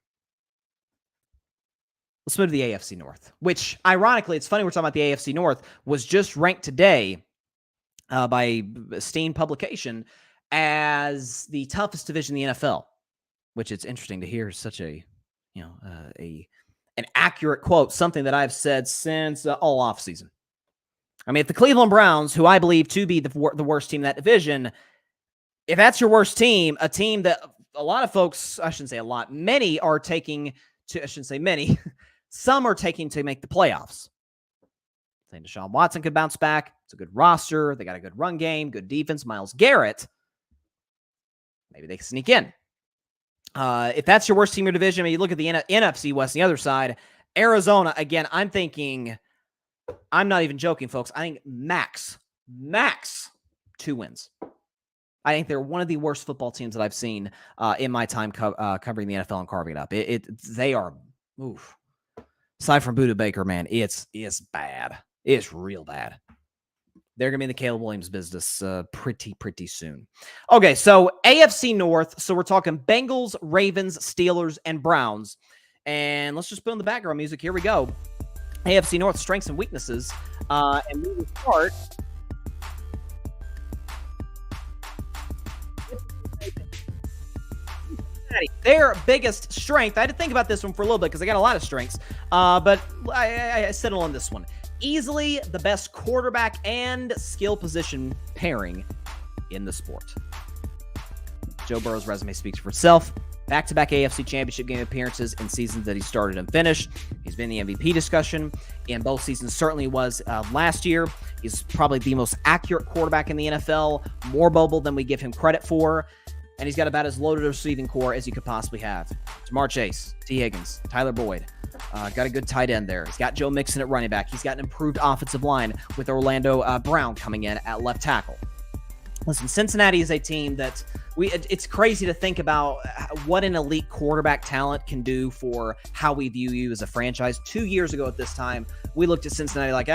Let's move to the AFC North, which, ironically, it's funny we're talking about the AFC North, was just ranked today by esteemed publication as the toughest division in the NFL, which it's interesting to hear such an accurate quote, something that I've said since all offseason. I mean, if the Cleveland Browns, who I believe to be the worst team in that division, if that's your worst team, a team that a lot of folks, I shouldn't say a lot, many are taking to, I shouldn't say many, some are taking to make the playoffs. I think Deshaun Watson could bounce back. It's a good roster. They got a good run game, good defense. Myles Garrett, maybe they can sneak in. If that's your worst team in your division, I mean, you look at the NFC West, the other side, Arizona, again, I'm thinking, I'm not even joking, folks. I think max 2 wins. I think they're one of the worst football teams that I've seen in my time covering the NFL and carving it up. They are, oof. Aside from Buda Baker, man, it's bad. It's real bad. They're going to be in the Caleb Williams business pretty soon. Okay, so AFC North. So we're talking Bengals, Ravens, Steelers, and Browns. And let's just put on the background music. Here we go. AFC North strengths and weaknesses. And we will start. Their biggest strength, I had to think about this one for a little bit because I got a lot of strengths, but I settled on this one. Easily the best quarterback and skill position pairing in the sport. Joe Burrow's resume speaks for itself. Back-to-back AFC Championship game appearances in seasons that he started and finished. He's been in the MVP discussion in both seasons. Certainly was last year. He's probably the most accurate quarterback in the NFL, more mobile than we give him credit for. And he's got about as loaded a receiving core as you could possibly have. Jamar Chase, T. Higgins, Tyler Boyd. Got a good tight end there. He's got Joe Mixon at running back. He's got an improved offensive line with Orlando Brown coming in at left tackle. Listen, Cincinnati is a team that it's crazy to think about what an elite quarterback talent can do for how we view you as a franchise. 2 years ago at this time, we looked at Cincinnati like,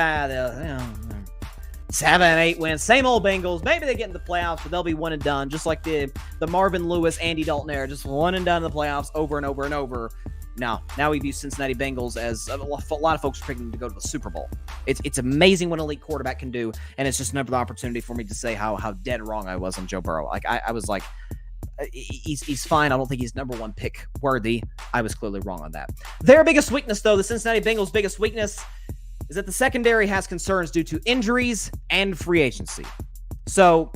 7-8 wins. Same old Bengals. Maybe they get into the playoffs, but they'll be one and done, just like the Marvin Lewis, Andy Dalton era, just one and done in the playoffs over and over and over. Now we view Cincinnati Bengals as a lot of folks are picking to go to the Super Bowl. It's amazing what an elite quarterback can do, and it's just another opportunity for me to say how dead wrong I was on Joe Burrow. Like I was like, he's fine. I don't think he's number one pick worthy. I was clearly wrong on that. Their biggest weakness, though, the Cincinnati Bengals' biggest weakness is that the secondary has concerns due to injuries and free agency. So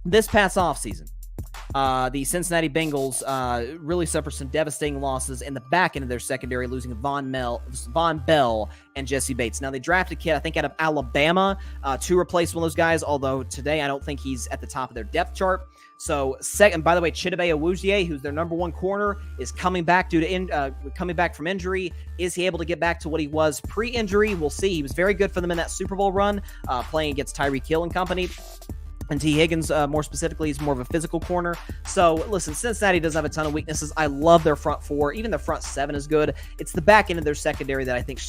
this past offseason, the Cincinnati Bengals really suffered some devastating losses in the back end of their secondary, losing Von Bell and Jesse Bates. Now, they drafted a kid, I think, out of Alabama to replace one of those guys, although today I don't think he's at the top of their depth chart. So, second, by the way, Chidobe Awuzie, who's their number one corner, is coming back coming back from injury. Is he able to get back to what he was pre-injury? We'll see. He was very good for them in that Super Bowl run, playing against Tyreek Hill and company. And T. Higgins, more specifically, is more of a physical corner. So, listen, Cincinnati does have a ton of weaknesses. I love their front four. Even their front seven is good. It's the back end of their secondary that I think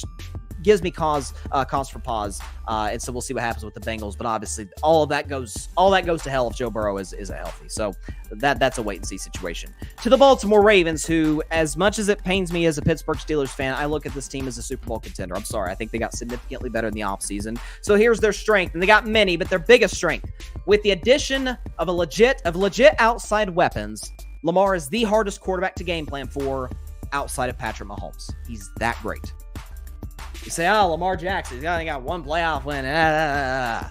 gives me cause for pause. And so we'll see what happens with the Bengals. But obviously, all that goes to hell if Joe Burrow is healthy. So that's a wait and see situation. To the Baltimore Ravens, who, as much as it pains me as a Pittsburgh Steelers fan, I look at this team as a Super Bowl contender. I'm sorry. I think they got significantly better in the offseason. So here's their strength. And they got many, but their biggest strength. With the addition of legit outside weapons, Lamar is the hardest quarterback to game plan for outside of Patrick Mahomes. He's that great. You say, Lamar Jackson, he's only got one playoff win. Yeah,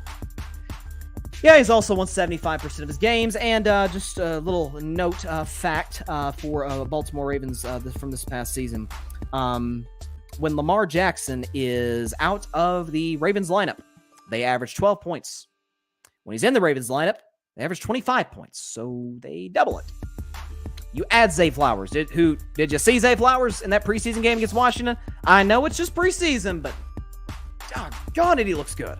he's also won 75% of his games. And just a little note, fact for Baltimore Ravens from this past season. When Lamar Jackson is out of the Ravens lineup, they average 12 points. When he's in the Ravens lineup, they average 25 points. So they double it. You add Zay Flowers. Did you see Zay Flowers in that preseason game against Washington? I know it's just preseason, but doggone it, he looks good.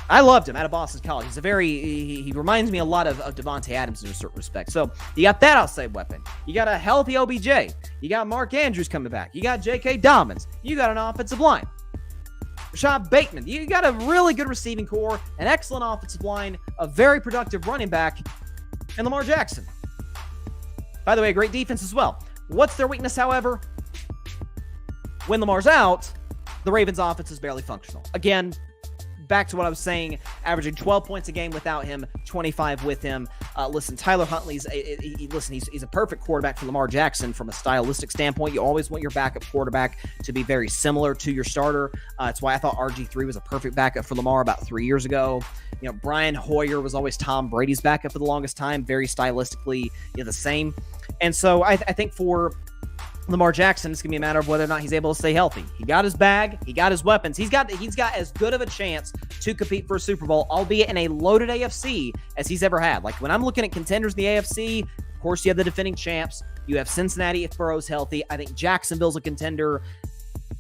I loved him out of Boston College. He reminds me a lot of Devontae Adams in a certain respect. So you got that outside weapon. You got a healthy OBJ. You got Mark Andrews coming back. You got J.K. Dobbins. You got an offensive line. Rashad Bateman. You got a really good receiving core, an excellent offensive line, a very productive running back, and Lamar Jackson. By the way, a great defense as well. What's their weakness, however? When Lamar's out, the Ravens' offense is barely functional. Again, back to what I was saying, averaging 12 points a game without him, 25 with him. Listen, Tyler Huntley's he's a perfect quarterback for Lamar Jackson from a stylistic standpoint. You always want your backup quarterback to be very similar to your starter. That's why I thought RG3 was a perfect backup for Lamar about 3 years ago. You know, Brian Hoyer was always Tom Brady's backup for the longest time, very stylistically the same. And so I think for Lamar Jackson, it's going to be a matter of whether or not he's able to stay healthy. He got his bag. He got his weapons. He's got as good of a chance to compete for a Super Bowl, albeit in a loaded AFC, as he's ever had. Like, when I'm looking at contenders in the AFC, of course, you have the defending champs. You have Cincinnati if Burrow's healthy. I think Jacksonville's a contender.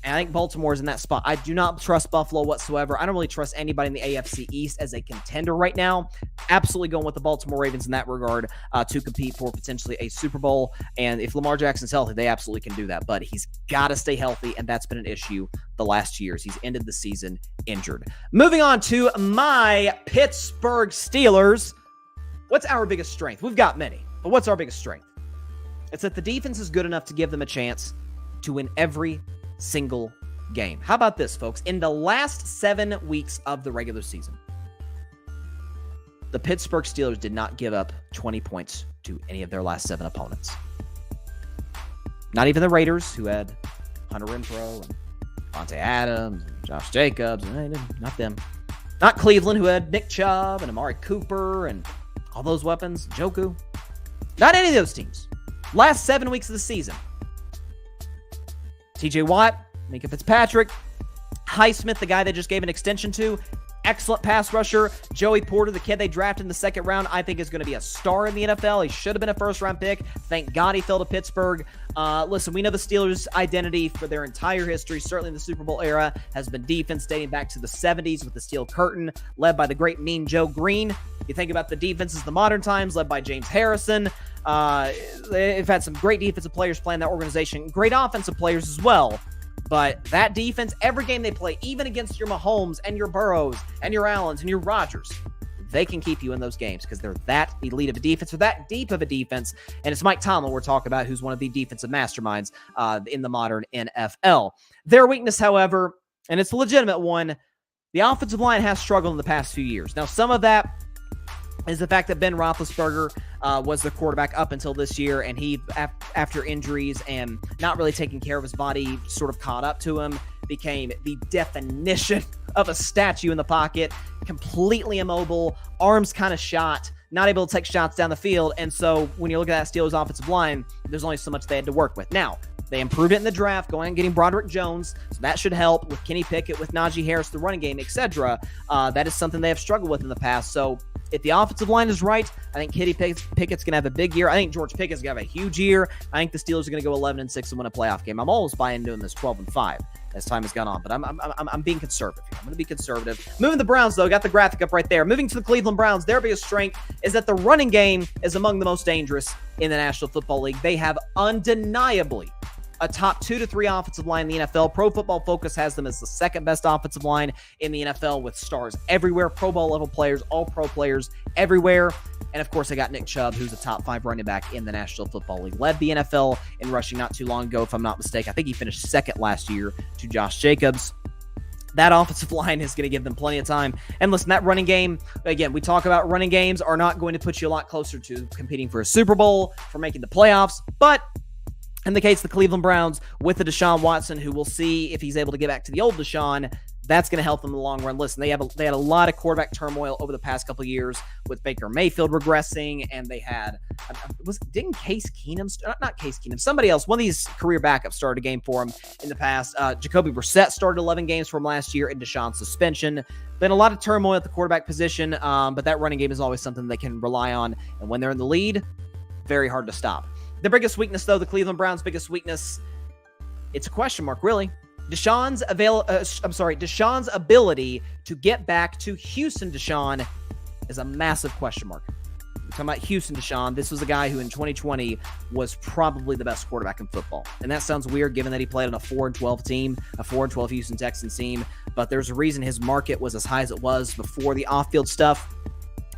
And I think Baltimore's in that spot. I do not trust Buffalo whatsoever. I don't really trust anybody in the AFC East as a contender right now. Absolutely going with the Baltimore Ravens in that regard to compete for potentially a Super Bowl. And if Lamar Jackson's healthy, they absolutely can do that. But he's got to stay healthy, and that's been an issue the last years. He's ended the season injured. Moving on to my Pittsburgh Steelers. What's our biggest strength? We've got many, but what's our biggest strength? It's that the defense is good enough to give them a chance to win every single game. How about this, folks? In the last 7 weeks of the regular season, the Pittsburgh Steelers did not give up 20 points to any of their last 7 opponents. Not even the Raiders, who had Hunter Renfrow and Devontae Adams and Josh Jacobs. Not them. Not Cleveland, who had Nick Chubb and Amari Cooper and all those weapons. Njoku. Not any of those teams. Last 7 weeks of the season. TJ Watt, Minka Fitzpatrick, Highsmith, the guy they just gave an extension to, excellent pass rusher. Joey Porter, the kid they drafted in the second round, I think is going to be a star in the NFL. He should have been a first-round pick. Thank God he fell to Pittsburgh. Listen, we know the Steelers' identity for their entire history, certainly in the Super Bowl era, has been defense dating back to the 70s with the Steel Curtain, led by the great Mean Joe Green. You think about the defenses of the modern times, led by James Harrison. They've had some great defensive players playing that organization, great offensive players as well. But that defense, every game they play, even against your Mahomes and your Burrows and your Allens and your Rodgers, they can keep you in those games because they're that elite of a defense or that deep of a defense. And it's Mike Tomlin we're talking about, who's one of the defensive masterminds in the modern NFL. Their weakness, however, and it's a legitimate one, the offensive line has struggled in the past few years. Now, some of that is the fact that Ben Roethlisberger was the quarterback up until this year, and he, after injuries and not really taking care of his body, sort of caught up to him, became the definition of a statue in the pocket, completely immobile, arms kind of shot, not able to take shots down the field. And so when you look at that Steelers offensive line, there's only so much they had to work with. Now, they improved it in the draft, going and getting Broderick Jones, so that should help with Kenny Pickett, with Najee Harris, the running game, etc. That is something they have struggled with in the past. So if the offensive line is right, I think Kenny Pickett's going to have a big year. I think George Pickett's going to have a huge year. I think the Steelers are going to go 11-6 and win a playoff game. I'm always buying doing this 12-5 as time has gone on, but I'm being conservative here. I'm going to be conservative. Moving the Browns, though, got the graphic up right there. Moving to the Cleveland Browns, their biggest strength is that the running game is among the most dangerous in the National Football League. They have undeniably a top 2 to 3 offensive line in the NFL. Pro Football Focus has them as the second best offensive line in the NFL, with stars everywhere, Pro Bowl level players, all pro players everywhere. And of course, they got Nick Chubb, who's a top 5 running back in the National Football League. Led the NFL in rushing not too long ago, if I'm not mistaken. I think he finished second last year to Josh Jacobs. That offensive line is going to give them plenty of time. And listen, that running game, again, we talk about running games are not going to put you a lot closer to competing for a Super Bowl, for making the playoffs, but in the case of the Cleveland Browns, with the Deshaun Watson, who we'll see if he's able to get back to the old Deshaun, that's going to help them in the long run. Listen, they had a lot of quarterback turmoil over the past couple of years with Baker Mayfield regressing, and they had didn't Case Keenum, not Case Keenum, somebody else, one of these career backups started a game for him in the past. Jacoby Brissett started 11 games for him last year in Deshaun's suspension. Been a lot of turmoil at the quarterback position, but that running game is always something they can rely on, and when they're in the lead, very hard to stop. The biggest weakness, though, the Cleveland Browns' biggest weakness, it's a question mark, really. Deshaun's ability to get back to Houston Deshaun is a massive question mark. We're talking about Houston Deshaun. This was a guy who in 2020 was probably the best quarterback in football. And that sounds weird given that he played on a 4-12 team, a 4-12 Houston Texans team. But there's a reason his market was as high as it was before the off-field stuff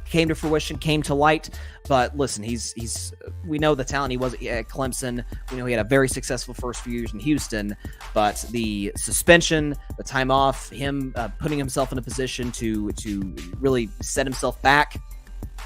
came to fruition, came to light. But listen, we know the talent he was at Clemson. We know he had a very successful first few years in Houston, but the suspension, the time off, him putting himself in a position to really set himself back,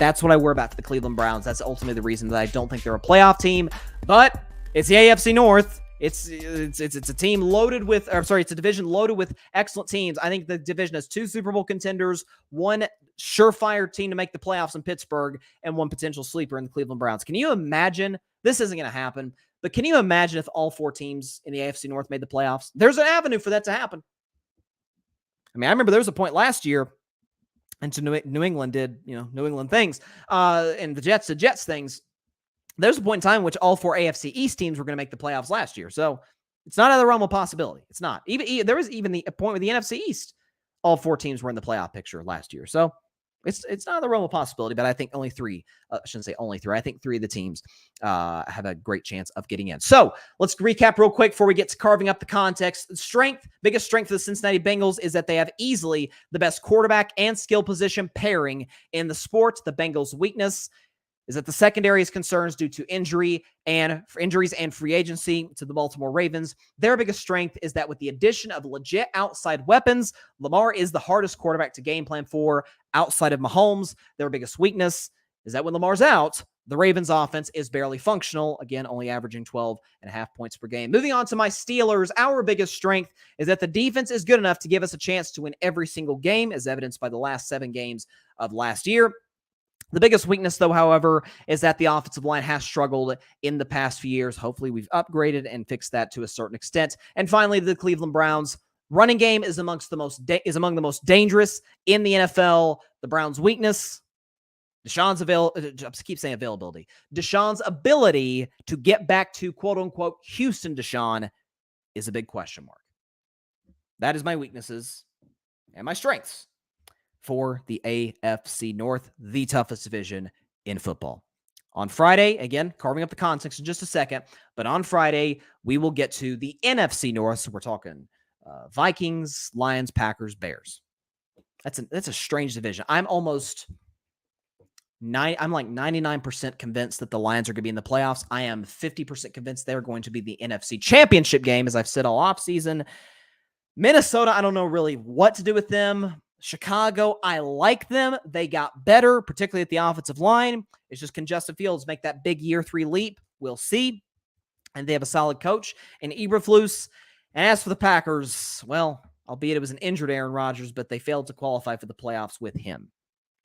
that's what I worry about for the Cleveland Browns. That's ultimately the reason that I don't think they're a playoff team, but it's the AFC North. It's a team loaded with, it's a division loaded with excellent teams. I think the division has 2 Super Bowl contenders, 1 surefire team to make the playoffs in Pittsburgh, and 1 potential sleeper in the Cleveland Browns. Can you imagine? This isn't going to happen, but can you imagine if all 4 teams in the AFC North made the playoffs? There's an avenue for that to happen. I mean, I remember there was a point last year, and New England did, New England things, and the Jets did Jets things. There's a point in time in which all 4 AFC East teams were going to make the playoffs last year. So it's not out of the realm of possibility. It's not. Even there was even a point with the NFC East, all 4 teams were in the playoff picture last year. So it's not out of the realm of possibility, but I think only 3, I shouldn't say only 3. I think 3 of the teams have a great chance of getting in. So let's recap real quick before we get to carving up the context. Biggest strength of the Cincinnati Bengals is that they have easily the best quarterback and skill position pairing in the sport. The Bengals' weakness is that the secondary is concerns due to injuries and free agency to the Baltimore Ravens. Their biggest strength is that with the addition of legit outside weapons, Lamar is the hardest quarterback to game plan for outside of Mahomes. Their biggest weakness is that when Lamar's out, the Ravens offense is barely functional, again, only averaging 12.5 points per game. Moving on to my Steelers, our biggest strength is that the defense is good enough to give us a chance to win every single game, as evidenced by the last 7 games of last year. The biggest weakness, though, however, is that the offensive line has struggled in the past few years. Hopefully, we've upgraded and fixed that to a certain extent. And finally, the Cleveland Browns running game is among the most dangerous in the NFL. The Browns' weakness, I keep saying availability. Deshaun's ability to get back to quote unquote Houston Deshaun is a big question mark. That is my weaknesses and my strengths for the AFC North, the toughest division in football. On Friday, again, carving up the context in just a second, but on Friday, we will get to the NFC North. So we're talking Vikings, Lions, Packers, Bears. That's a strange division. I'm like 99% convinced that the Lions are going to be in the playoffs. I am 50% convinced they're going to be the NFC Championship game, as I've said all offseason. Minnesota, I don't know really what to do with them. Chicago, I like them. They got better, particularly at the offensive line. It's just can Justin Fields make that big year 3 leap? We'll see. And they have a solid coach in Eberflus. And as for the Packers, well, albeit it was an injured Aaron Rodgers, but they failed to qualify for the playoffs with him.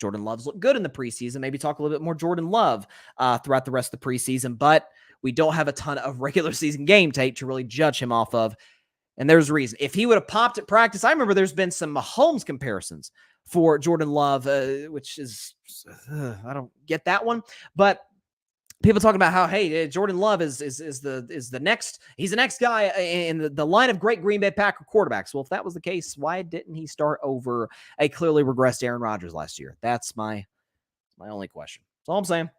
Jordan Love's looked good in the preseason. Maybe talk a little bit more Jordan Love throughout the rest of the preseason, but we don't have a ton of regular season game tape to really judge him off of. And there's a reason. If he would have popped at practice, I remember there's been some Mahomes comparisons for Jordan Love, which is, I don't get that one. But people talking about how, hey, Jordan Love is the next, he's the next guy in the line of great Green Bay Packer quarterbacks. Well, if that was the case, why didn't he start over a clearly regressed Aaron Rodgers last year? That's my only question. That's all I'm saying.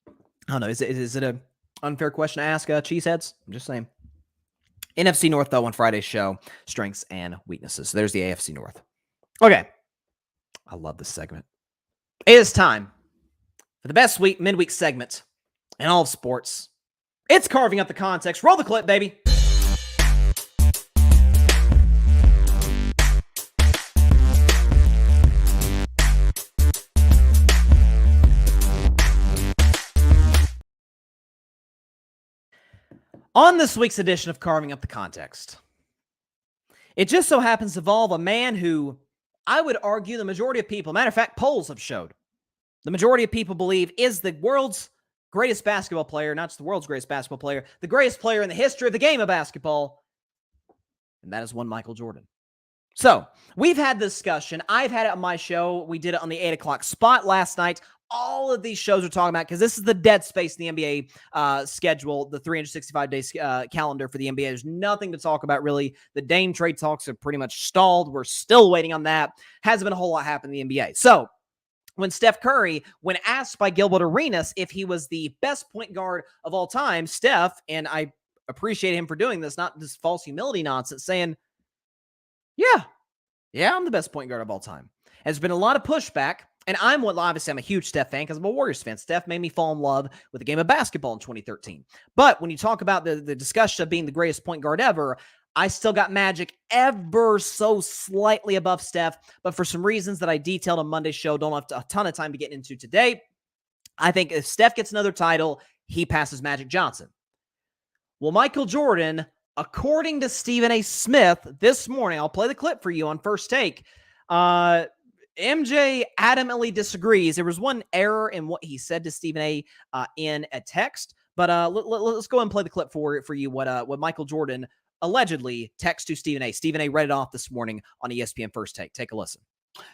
I don't know. Is it a unfair question to ask Cheeseheads? I'm just saying. NFC North, though, on Friday's show, strengths and weaknesses. So there's the AFC North. Okay. I love this segment. It is time for the best midweek segment in all of sports. It's carving up the context. Roll the clip, baby. On this week's edition of Carving Up the Context, it just so happens to involve a man who I would argue the majority of people, matter of fact, polls have showed, the majority of people believe is the world's greatest basketball player, not just the world's greatest basketball player, the greatest player in the history of the game of basketball, and that is one Michael Jordan. So, we've had this discussion. I've had it on my show. We did it on the 8 o'clock spot last night. All of these shows are talking about, because this is the dead space in the NBA schedule, the 365-day calendar for the NBA. There's nothing to talk about, really. The Dame trade talks are pretty much stalled. We're still waiting on that. Hasn't been a whole lot happen in the NBA. So, when Steph Curry, when asked by Gilbert Arenas if he was the best point guard of all time, Steph, and I appreciate him for doing this, not this false humility nonsense, saying, yeah, I'm the best point guard of all time. There's been a lot of pushback, and obviously I'm a huge Steph fan because I'm a Warriors fan. Steph made me fall in love with the game of basketball in 2013. But when you talk about the discussion of being the greatest point guard ever, I still got Magic ever so slightly above Steph, but for some reasons that I detailed on Monday's show, don't have a ton of time to get into today, I think if Steph gets another title, he passes Magic Johnson. Well, Michael Jordan, according to Stephen A. Smith this morning, I'll play the clip for you on First Take, MJ adamantly disagrees. There was one error in what he said to Stephen A. In a text, but let's go and play the clip for you, what Michael Jordan allegedly text to Stephen A. Stephen A. read it off this morning on ESPN First Take. Take a listen.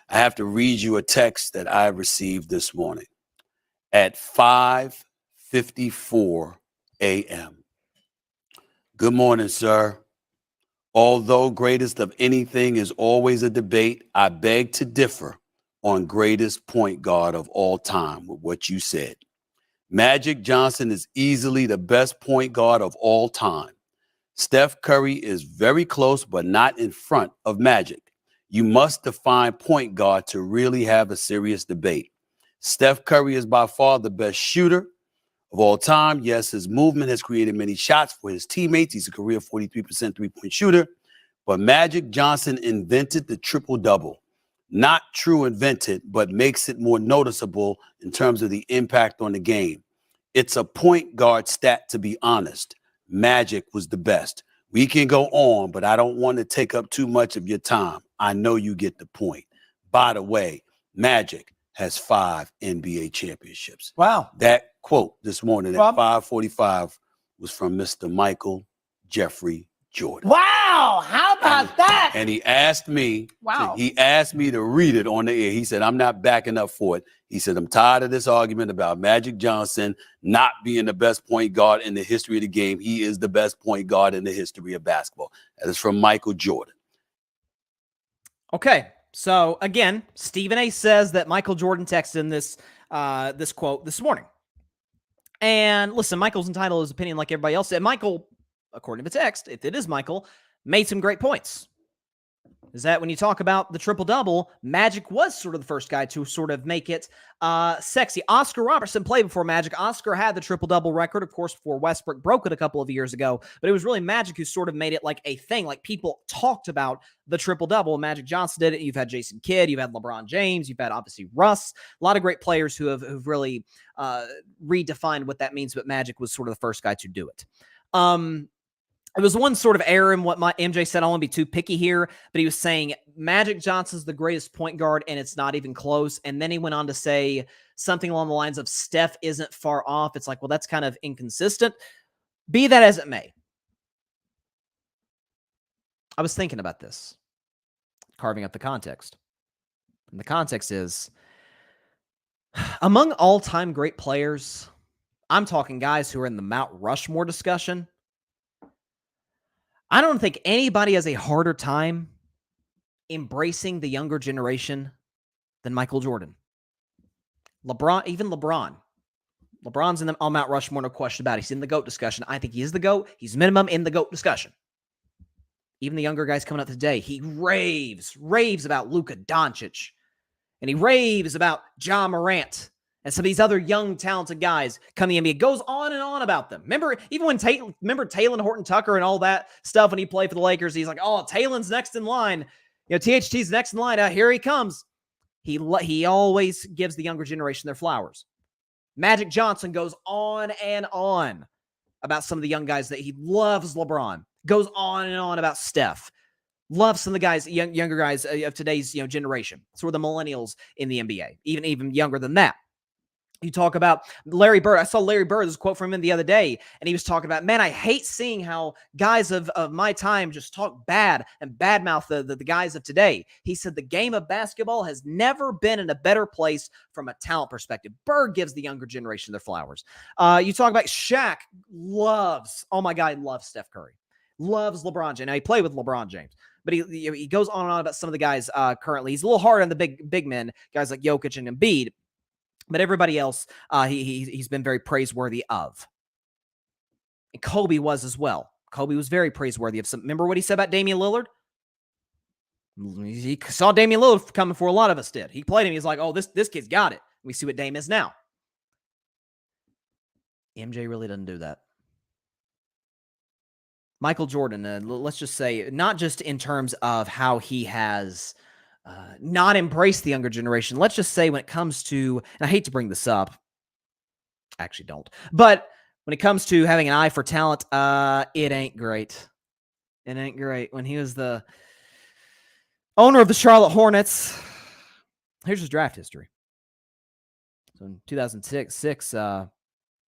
I have to read you a text that I received this morning at 5:54 a.m. Good morning, sir. Although greatest of anything is always a debate, I beg to differ on greatest point guard of all time with what you said. Magic Johnson is easily the best point guard of all time. Steph Curry is very close, but not in front of Magic. You must define point guard to really have a serious debate. Steph Curry is by far the best shooter of all time. Yes, his movement has created many shots for his teammates. He's a career 43% three-point shooter. But Magic Johnson invented the triple-double. Not true invented, but makes it more noticeable in terms of the impact on the game. It's a point guard stat, to be honest. Magic was the best. We can go on, but I don't want to take up too much of your time. I know you get the point. By the way, Magic has 5 NBA championships. Wow. That quote this morning at 5:45 was from Mr. Michael Jeffrey Jordan. Wow. How about that? And he asked me, to read it on the air. He said, I'm not backing up for it. He said, I'm tired of this argument about Magic Johnson not being the best point guard in the history of the game. He is the best point guard in the history of basketball. That is from Michael Jordan. Okay. So, again, Stephen A. says that Michael Jordan texted him this this quote this morning. And listen, Michael's entitled to his opinion like everybody else. And Michael, according to the text, if it is Michael, made some great points. Is that when you talk about the triple-double, Magic was sort of the first guy to sort of make it sexy. Oscar Robertson played before Magic. Oscar had the triple-double record, of course, before Westbrook broke it a couple of years ago. But it was really Magic who sort of made it like a thing. Like people talked about the triple-double. Magic Johnson did it. You've had Jason Kidd. You've had LeBron James. You've had, obviously, Russ. A lot of great players who've really redefined what that means. But Magic was sort of the first guy to do it. It was one sort of error in what my MJ said. I don't want to be too picky here, but he was saying Magic Johnson's the greatest point guard, and it's not even close. And then he went on to say something along the lines of Steph isn't far off. It's like, well, that's kind of inconsistent. Be that as it may. I was thinking about this, carving up the context. And the context is, among all-time great players, I'm talking guys who are in the Mount Rushmore discussion, I don't think anybody has a harder time embracing the younger generation than Michael Jordan. Even LeBron. LeBron's in the on Mount Rushmore, no question about it. He's in the GOAT discussion. I think he is the GOAT. He's minimum in the GOAT discussion. Even the younger guys coming up today, he raves about Luka Doncic. And he raves about Ja Morant. And some of these other young, talented guys come to the NBA. Goes on and on about them. Remember, even when Talen Horton-Tucker and all that stuff when he played for the Lakers, he's like, oh, Talen's next in line. You know, THT's next in line. Here he comes. He always gives the younger generation their flowers. Magic Johnson goes on and on about some of the young guys that he loves. LeBron goes on and on about Steph. Loves some of the guys, younger guys of today's generation. Sort of the millennials in the NBA, even younger than that. You talk about Larry Bird. I saw Larry Bird, this quote from him the other day, and he was talking about, man, I hate seeing how guys of my time just talk bad and badmouth the guys of today. He said the game of basketball has never been in a better place from a talent perspective. Bird gives the younger generation their flowers. You talk about Shaq loves Steph Curry. Loves LeBron James. Now, he played with LeBron James. But he goes on and on about some of the guys currently. He's a little hard on the big men, guys like Jokic and Embiid. But everybody else, he's been very praiseworthy of. And Kobe was as well. Kobe was very praiseworthy of some. Remember what he said about Damian Lillard? He saw Damian Lillard coming before a lot of us did. He played him. He's like, oh, this kid's got it. We see what Dame is now. MJ really doesn't do that. Michael Jordan, let's just say, not just in terms of how he has not embraced the younger generation. Let's just say when it comes to, and I hate to bring this up, I actually don't, but when it comes to having an eye for talent, it ain't great. It ain't great. When he was the owner of the Charlotte Hornets, here's his draft history. So in 2006,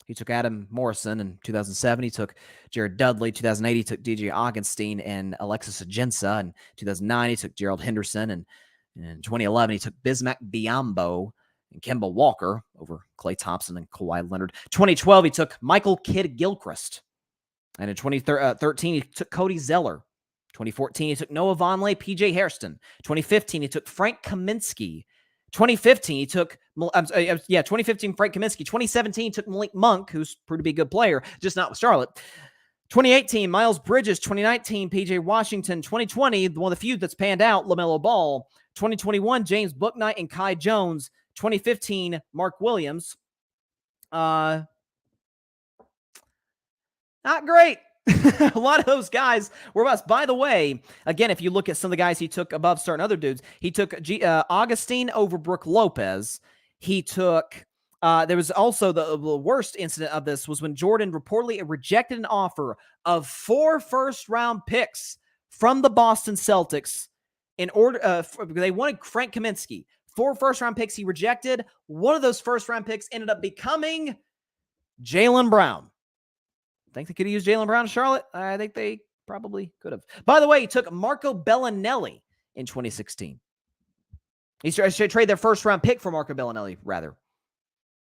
he took Adam Morrison. In 2007, he took Jared Dudley. 2008, he took DJ Augustine and Alexis Aginsa. In 2009, he took Gerald Henderson. And in 2011, he took Bismack Biyombo and Kemba Walker over Klay Thompson and Kawhi Leonard. 2012, he took Michael Kidd-Gilchrist. And in 2013, he took Cody Zeller. 2014, he took Noah Vonleh, PJ Hairston. 2015, he took Frank Kaminsky. 2015, he took, 2015, Frank Kaminsky. 2017, he took Malik Monk, who's proved to be a good player, just not with Charlotte. 2018, Miles Bridges. 2019, PJ Washington. 2020, one of the few that's panned out, LaMelo Ball. 2021, James Bouknight and Kai Jones. 2015, Mark Williams. Not great. A lot of those guys were us. By the way, again, if you look at some of the guys he took above certain other dudes, he took Augustine over Brooke Lopez. He took, there was also the worst incident of this was when Jordan reportedly rejected an offer of 4 first-round picks from the Boston Celtics in order, they wanted Frank Kaminsky. 4 first-round picks he rejected. One of those first-round picks ended up becoming Jaylen Brown. Think they could have used Jaylen Brown in Charlotte? I think they probably could have. By the way, he took Marco Bellinelli in 2016. He should trade their first-round pick for Marco Bellinelli, rather.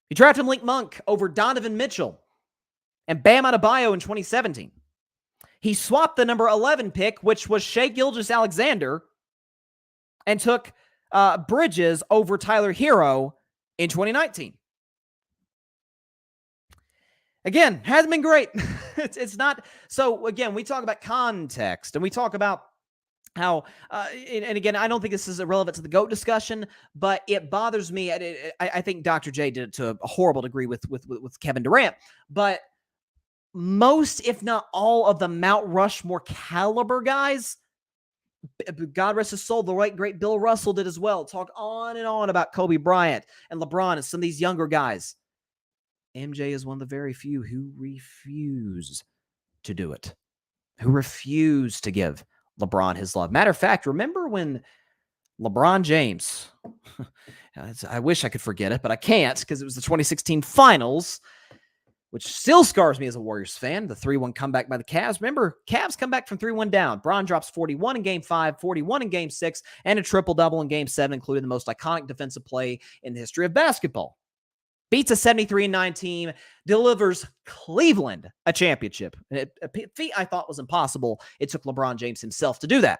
He drafted Malik Monk over Donovan Mitchell and Bam Adebayo in 2017. He swapped the number 11 pick, which was Shai Gilgeous-Alexander, and took Bridges over Tyler Hero in 2019. Again, hasn't been great. It's not. So again, we talk about context and we talk about how, and again, I don't think this is irrelevant to the GOAT discussion, but it bothers me. I think Dr. J did it to a horrible degree with Kevin Durant, but most, if not all, of the Mount Rushmore caliber guys, God rest his soul, the late great Bill Russell did as well. Talk on and on about Kobe Bryant and LeBron and some of these younger guys. MJ is one of the very few who refuse to do it, who refuse to give LeBron his love. Matter of fact, remember when LeBron James, I wish I could forget it, but I can't because it was the 2016 finals, which still scars me as a Warriors fan, the 3-1 comeback by the Cavs. Remember, Cavs come back from 3-1 down. Bron drops 41 in Game 5, 41 in Game 6, and a triple-double in Game 7, including the most iconic defensive play in the history of basketball. Beats a 73-9 team, delivers Cleveland a championship. A feat I thought was impossible. It took LeBron James himself to do that.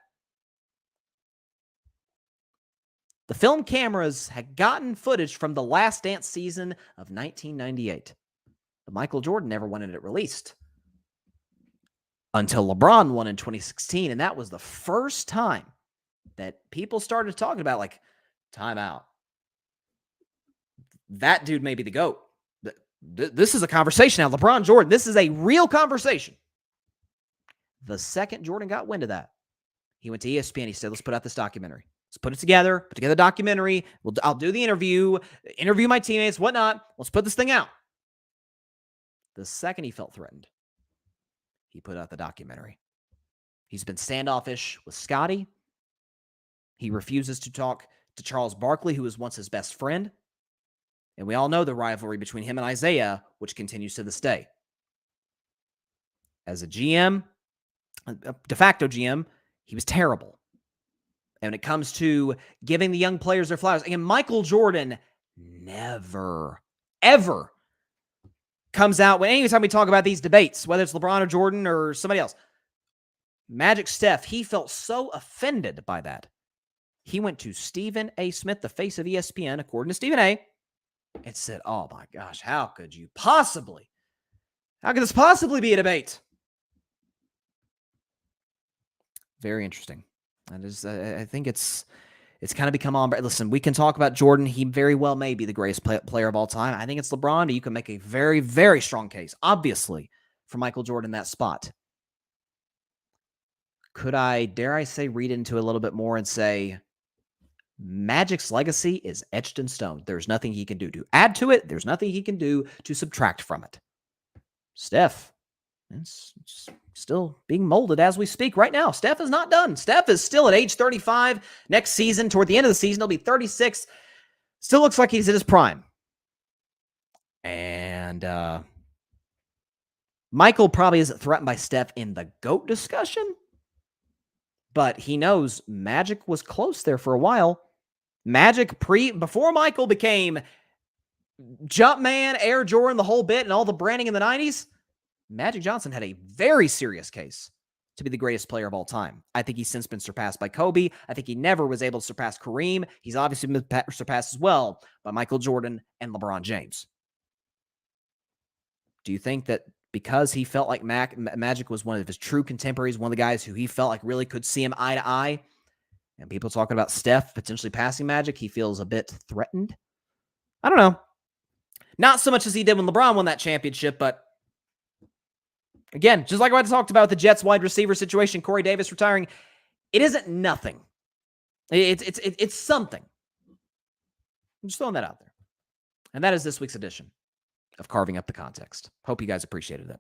The film cameras had gotten footage from the Last Dance season of 1998. But Michael Jordan never wanted it released until LeBron won in 2016. And that was the first time that people started talking about, like, timeout. That dude may be the GOAT. This is a conversation now. LeBron Jordan, this is a real conversation. The second Jordan got wind of that, he went to ESPN. He said, let's put out this documentary. Let's put it together, put together a documentary. I'll do the interview my teammates, whatnot. Let's put this thing out. The second he felt threatened, he put out the documentary. He's been standoffish with Scottie. He refuses to talk to Charles Barkley, who was once his best friend. And we all know the rivalry between him and Isaiah, which continues to this day. As a GM, a de facto GM, he was terrible. And when it comes to giving the young players their flowers, again, Michael Jordan never, ever comes out anytime we talk about these debates, whether it's LeBron or Jordan or somebody else. Magic Steph, he felt so offended by that. He went to Stephen A. Smith, the face of ESPN, according to Stephen A., and said, oh my gosh, how could this possibly be a debate? Very interesting. I think it's kind of become on. Listen, we can talk about Jordan. He very well may be the greatest player of all time. I think it's LeBron, but you can make a very, very strong case, obviously, for Michael Jordan in that spot. Could I, dare I say, read into it a little bit more and say, Magic's legacy is etched in stone. There's nothing he can do to add to it. There's nothing he can do to subtract from it. Steph, it's still being molded as we speak right now. Steph is not done. Steph is still at age 35. Next season, toward the end of the season, he'll be 36. Still looks like he's at his prime. And Michael probably isn't threatened by Steph in the GOAT discussion, but he knows Magic was close there for a while. Magic before Michael became Jumpman, Air Jordan, the whole bit, and all the branding in the 90s, Magic Johnson had a very serious case to be the greatest player of all time. I think he's since been surpassed by Kobe. I think he never was able to surpass Kareem. He's obviously been surpassed as well by Michael Jordan and LeBron James. Do you think that because he felt like Magic was one of his true contemporaries, one of the guys who he felt like really could see him eye to eye, and people talking about Steph potentially passing Magic, he feels a bit threatened? I don't know. Not so much as he did when LeBron won that championship, but again, just like I talked about the Jets wide receiver situation, Corey Davis retiring, it isn't nothing. It's something. I'm just throwing that out there. And that is this week's edition of Carving Up the Context. Hope you guys appreciated it.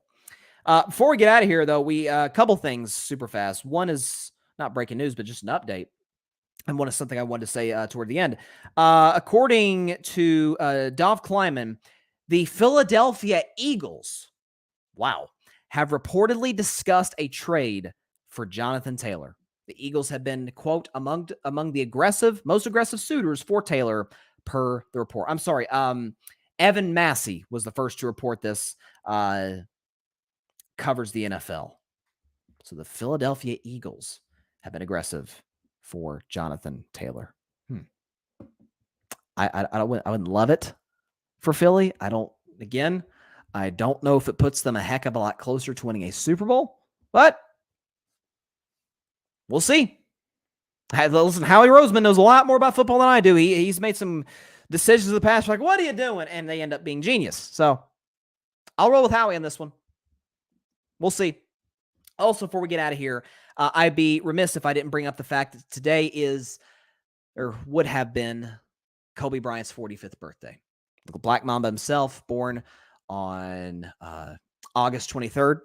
Before we get out of here, though, a couple things super fast. One is not breaking news, but just an update. And one is something I wanted to say toward the end. According to Dov Kleiman, the Philadelphia Eagles, have reportedly discussed a trade for Jonathan Taylor. The Eagles have been, quote, among the most aggressive suitors for Taylor per the report. I'm sorry. Evan Massey was the first to report this, covers the NFL. So the Philadelphia Eagles have been aggressive for Jonathan Taylor. I wouldn't love it for Philly. I don't know if it puts them a heck of a lot closer to winning a Super Bowl, but we'll see. Listen, Howie Roseman knows a lot more about football than I do. He's made some decisions in the past like, what are you doing? And they end up being genius. So I'll roll with Howie on this one. We'll see. Also, before we get out of here, I'd be remiss if I didn't bring up the fact that today is, or would have been, Kobe Bryant's 45th birthday. The Black Mamba himself, born on August 23rd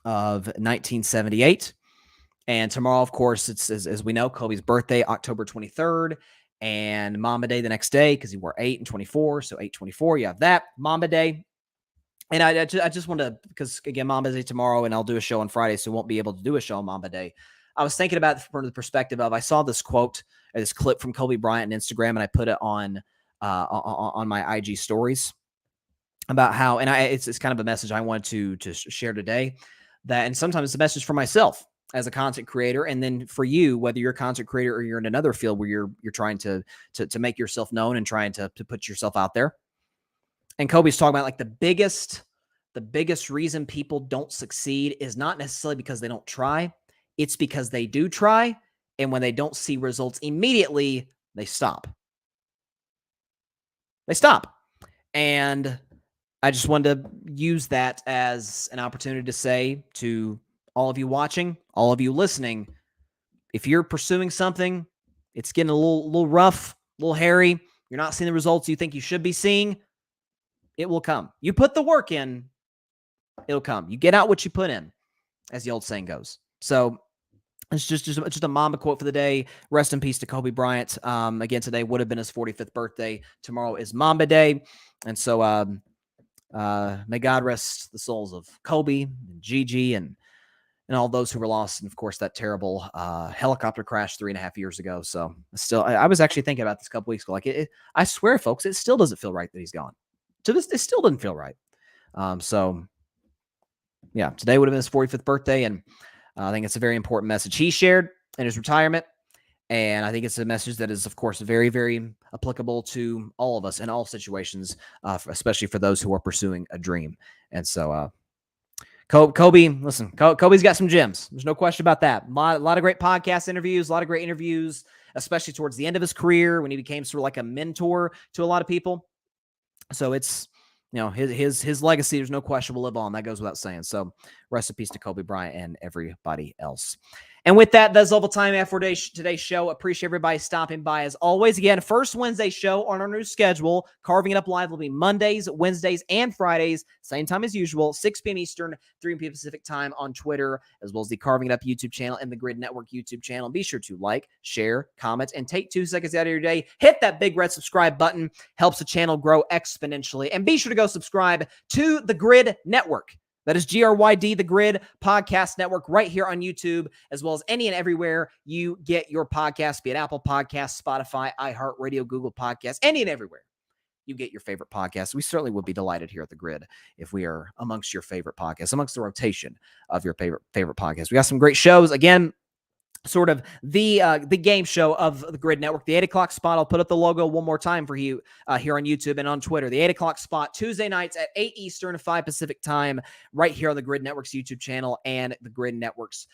of 1978. And tomorrow, of course, it's, as we know, Kobe's birthday, October 23rd, and Mamba Day the next day, because he wore 8 and 24. So 8/24, you have that. Mamba Day. And I just want to, because again, Mamba Day tomorrow, and I'll do a show on Friday, so won't be able to do a show on Mamba Day. I was thinking about it from the perspective of, I saw this quote, or this clip from Kobe Bryant on Instagram, and I put it on my IG stories about how, and it's kind of a message I wanted to share today, that, and sometimes it's a message for myself as a content creator, and then for you, whether you're a content creator or you're in another field where you're trying to make yourself known and trying to put yourself out there. And Kobe's talking about, like, the biggest reason people don't succeed is not necessarily because they don't try. It's because they do try, and when they don't see results immediately, they stop. And I just wanted to use that as an opportunity to say to all of you watching, all of you listening, if you're pursuing something, it's getting a little rough, a little hairy, you're not seeing the results you think you should be seeing, it will come. You put the work in, it'll come. You get out what you put in, as the old saying goes. So it's just a Mamba quote for the day. Rest in peace to Kobe Bryant. Again, today would have been his 45th birthday. Tomorrow is Mamba Day. And so may God rest the souls of Kobe and Gigi and all those who were lost. And of course, that terrible helicopter crash 3.5 years ago. So I was actually thinking about this a couple weeks ago. Like, I swear, folks, it still doesn't feel right that he's gone. To this, it still didn't feel right. So yeah, today would have been his 45th birthday. And I think it's a very important message he shared in his retirement. And I think it's a message that is, of course, very, very applicable to all of us in all situations, especially for those who are pursuing a dream. And so, Kobe, listen, Kobe's got some gems. There's no question about that. A lot of great podcast interviews, a lot of great interviews, especially towards the end of his career when he became sort of like a mentor to a lot of people. So it's, his legacy, there's no question, will live on. That goes without saying. So rest in peace to Kobe Bryant and everybody else. And with that, that's all the time I have for today's show. Appreciate everybody stopping by as always. Again, first Wednesday show on our new schedule. Carving It Up Live will be Mondays, Wednesdays, and Fridays. Same time as usual, 6 p.m. Eastern, 3 p.m. Pacific time on Twitter, as well as the Carving It Up YouTube channel and the Grid Network YouTube channel. Be sure to like, share, comment, and take 2 seconds out of your day. Hit that big red subscribe button. Helps the channel grow exponentially. And be sure to go subscribe to the Grid Network. That is GRYD, the Grid Podcast Network, right here on YouTube, as well as any and everywhere you get your podcasts, be it Apple Podcasts, Spotify, iHeartRadio, Google Podcasts, any and everywhere you get your favorite podcasts. We certainly would be delighted here at the Grid if we are amongst your favorite podcasts, amongst the rotation of your favorite podcasts. We got some great shows. Again, sort of the game show of the Grid Network, the 8 o'clock spot. I'll put up the logo one more time for you here on YouTube and on Twitter. The 8 o'clock spot, Tuesday nights at 8 Eastern, 5 Pacific time, right here on the Grid Network's YouTube channel and the Grid Network's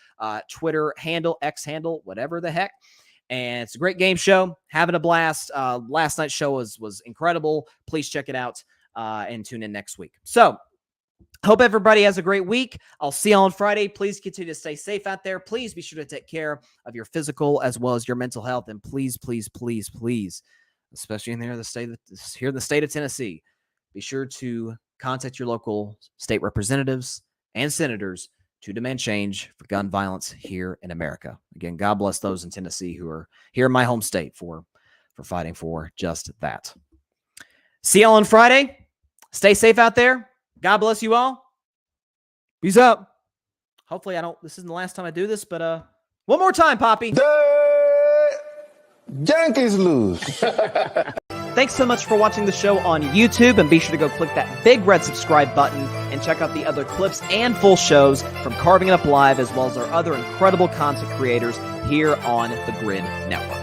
Twitter handle, X handle, whatever the heck. And it's a great game show, having a blast. Last night's show was incredible. Please check it out and tune in next week. So, hope everybody has a great week. I'll see you on Friday. Please continue to stay safe out there. Please be sure to take care of your physical as well as your mental health. And please, please, please, please, especially here in the state of Tennessee, be sure to contact your local state representatives and senators to demand change for gun violence here in America. Again, God bless those in Tennessee who are here in my home state for fighting for just that. See y'all on Friday. Stay safe out there. God bless you all. Peace out. Hopefully this isn't the last time I do this, but one more time, Poppy. The Yankees lose. Thanks so much for watching the show on YouTube, and be sure to go click that big red subscribe button and check out the other clips and full shows from Carving It Up Live, as well as our other incredible content creators here on the Grid Network.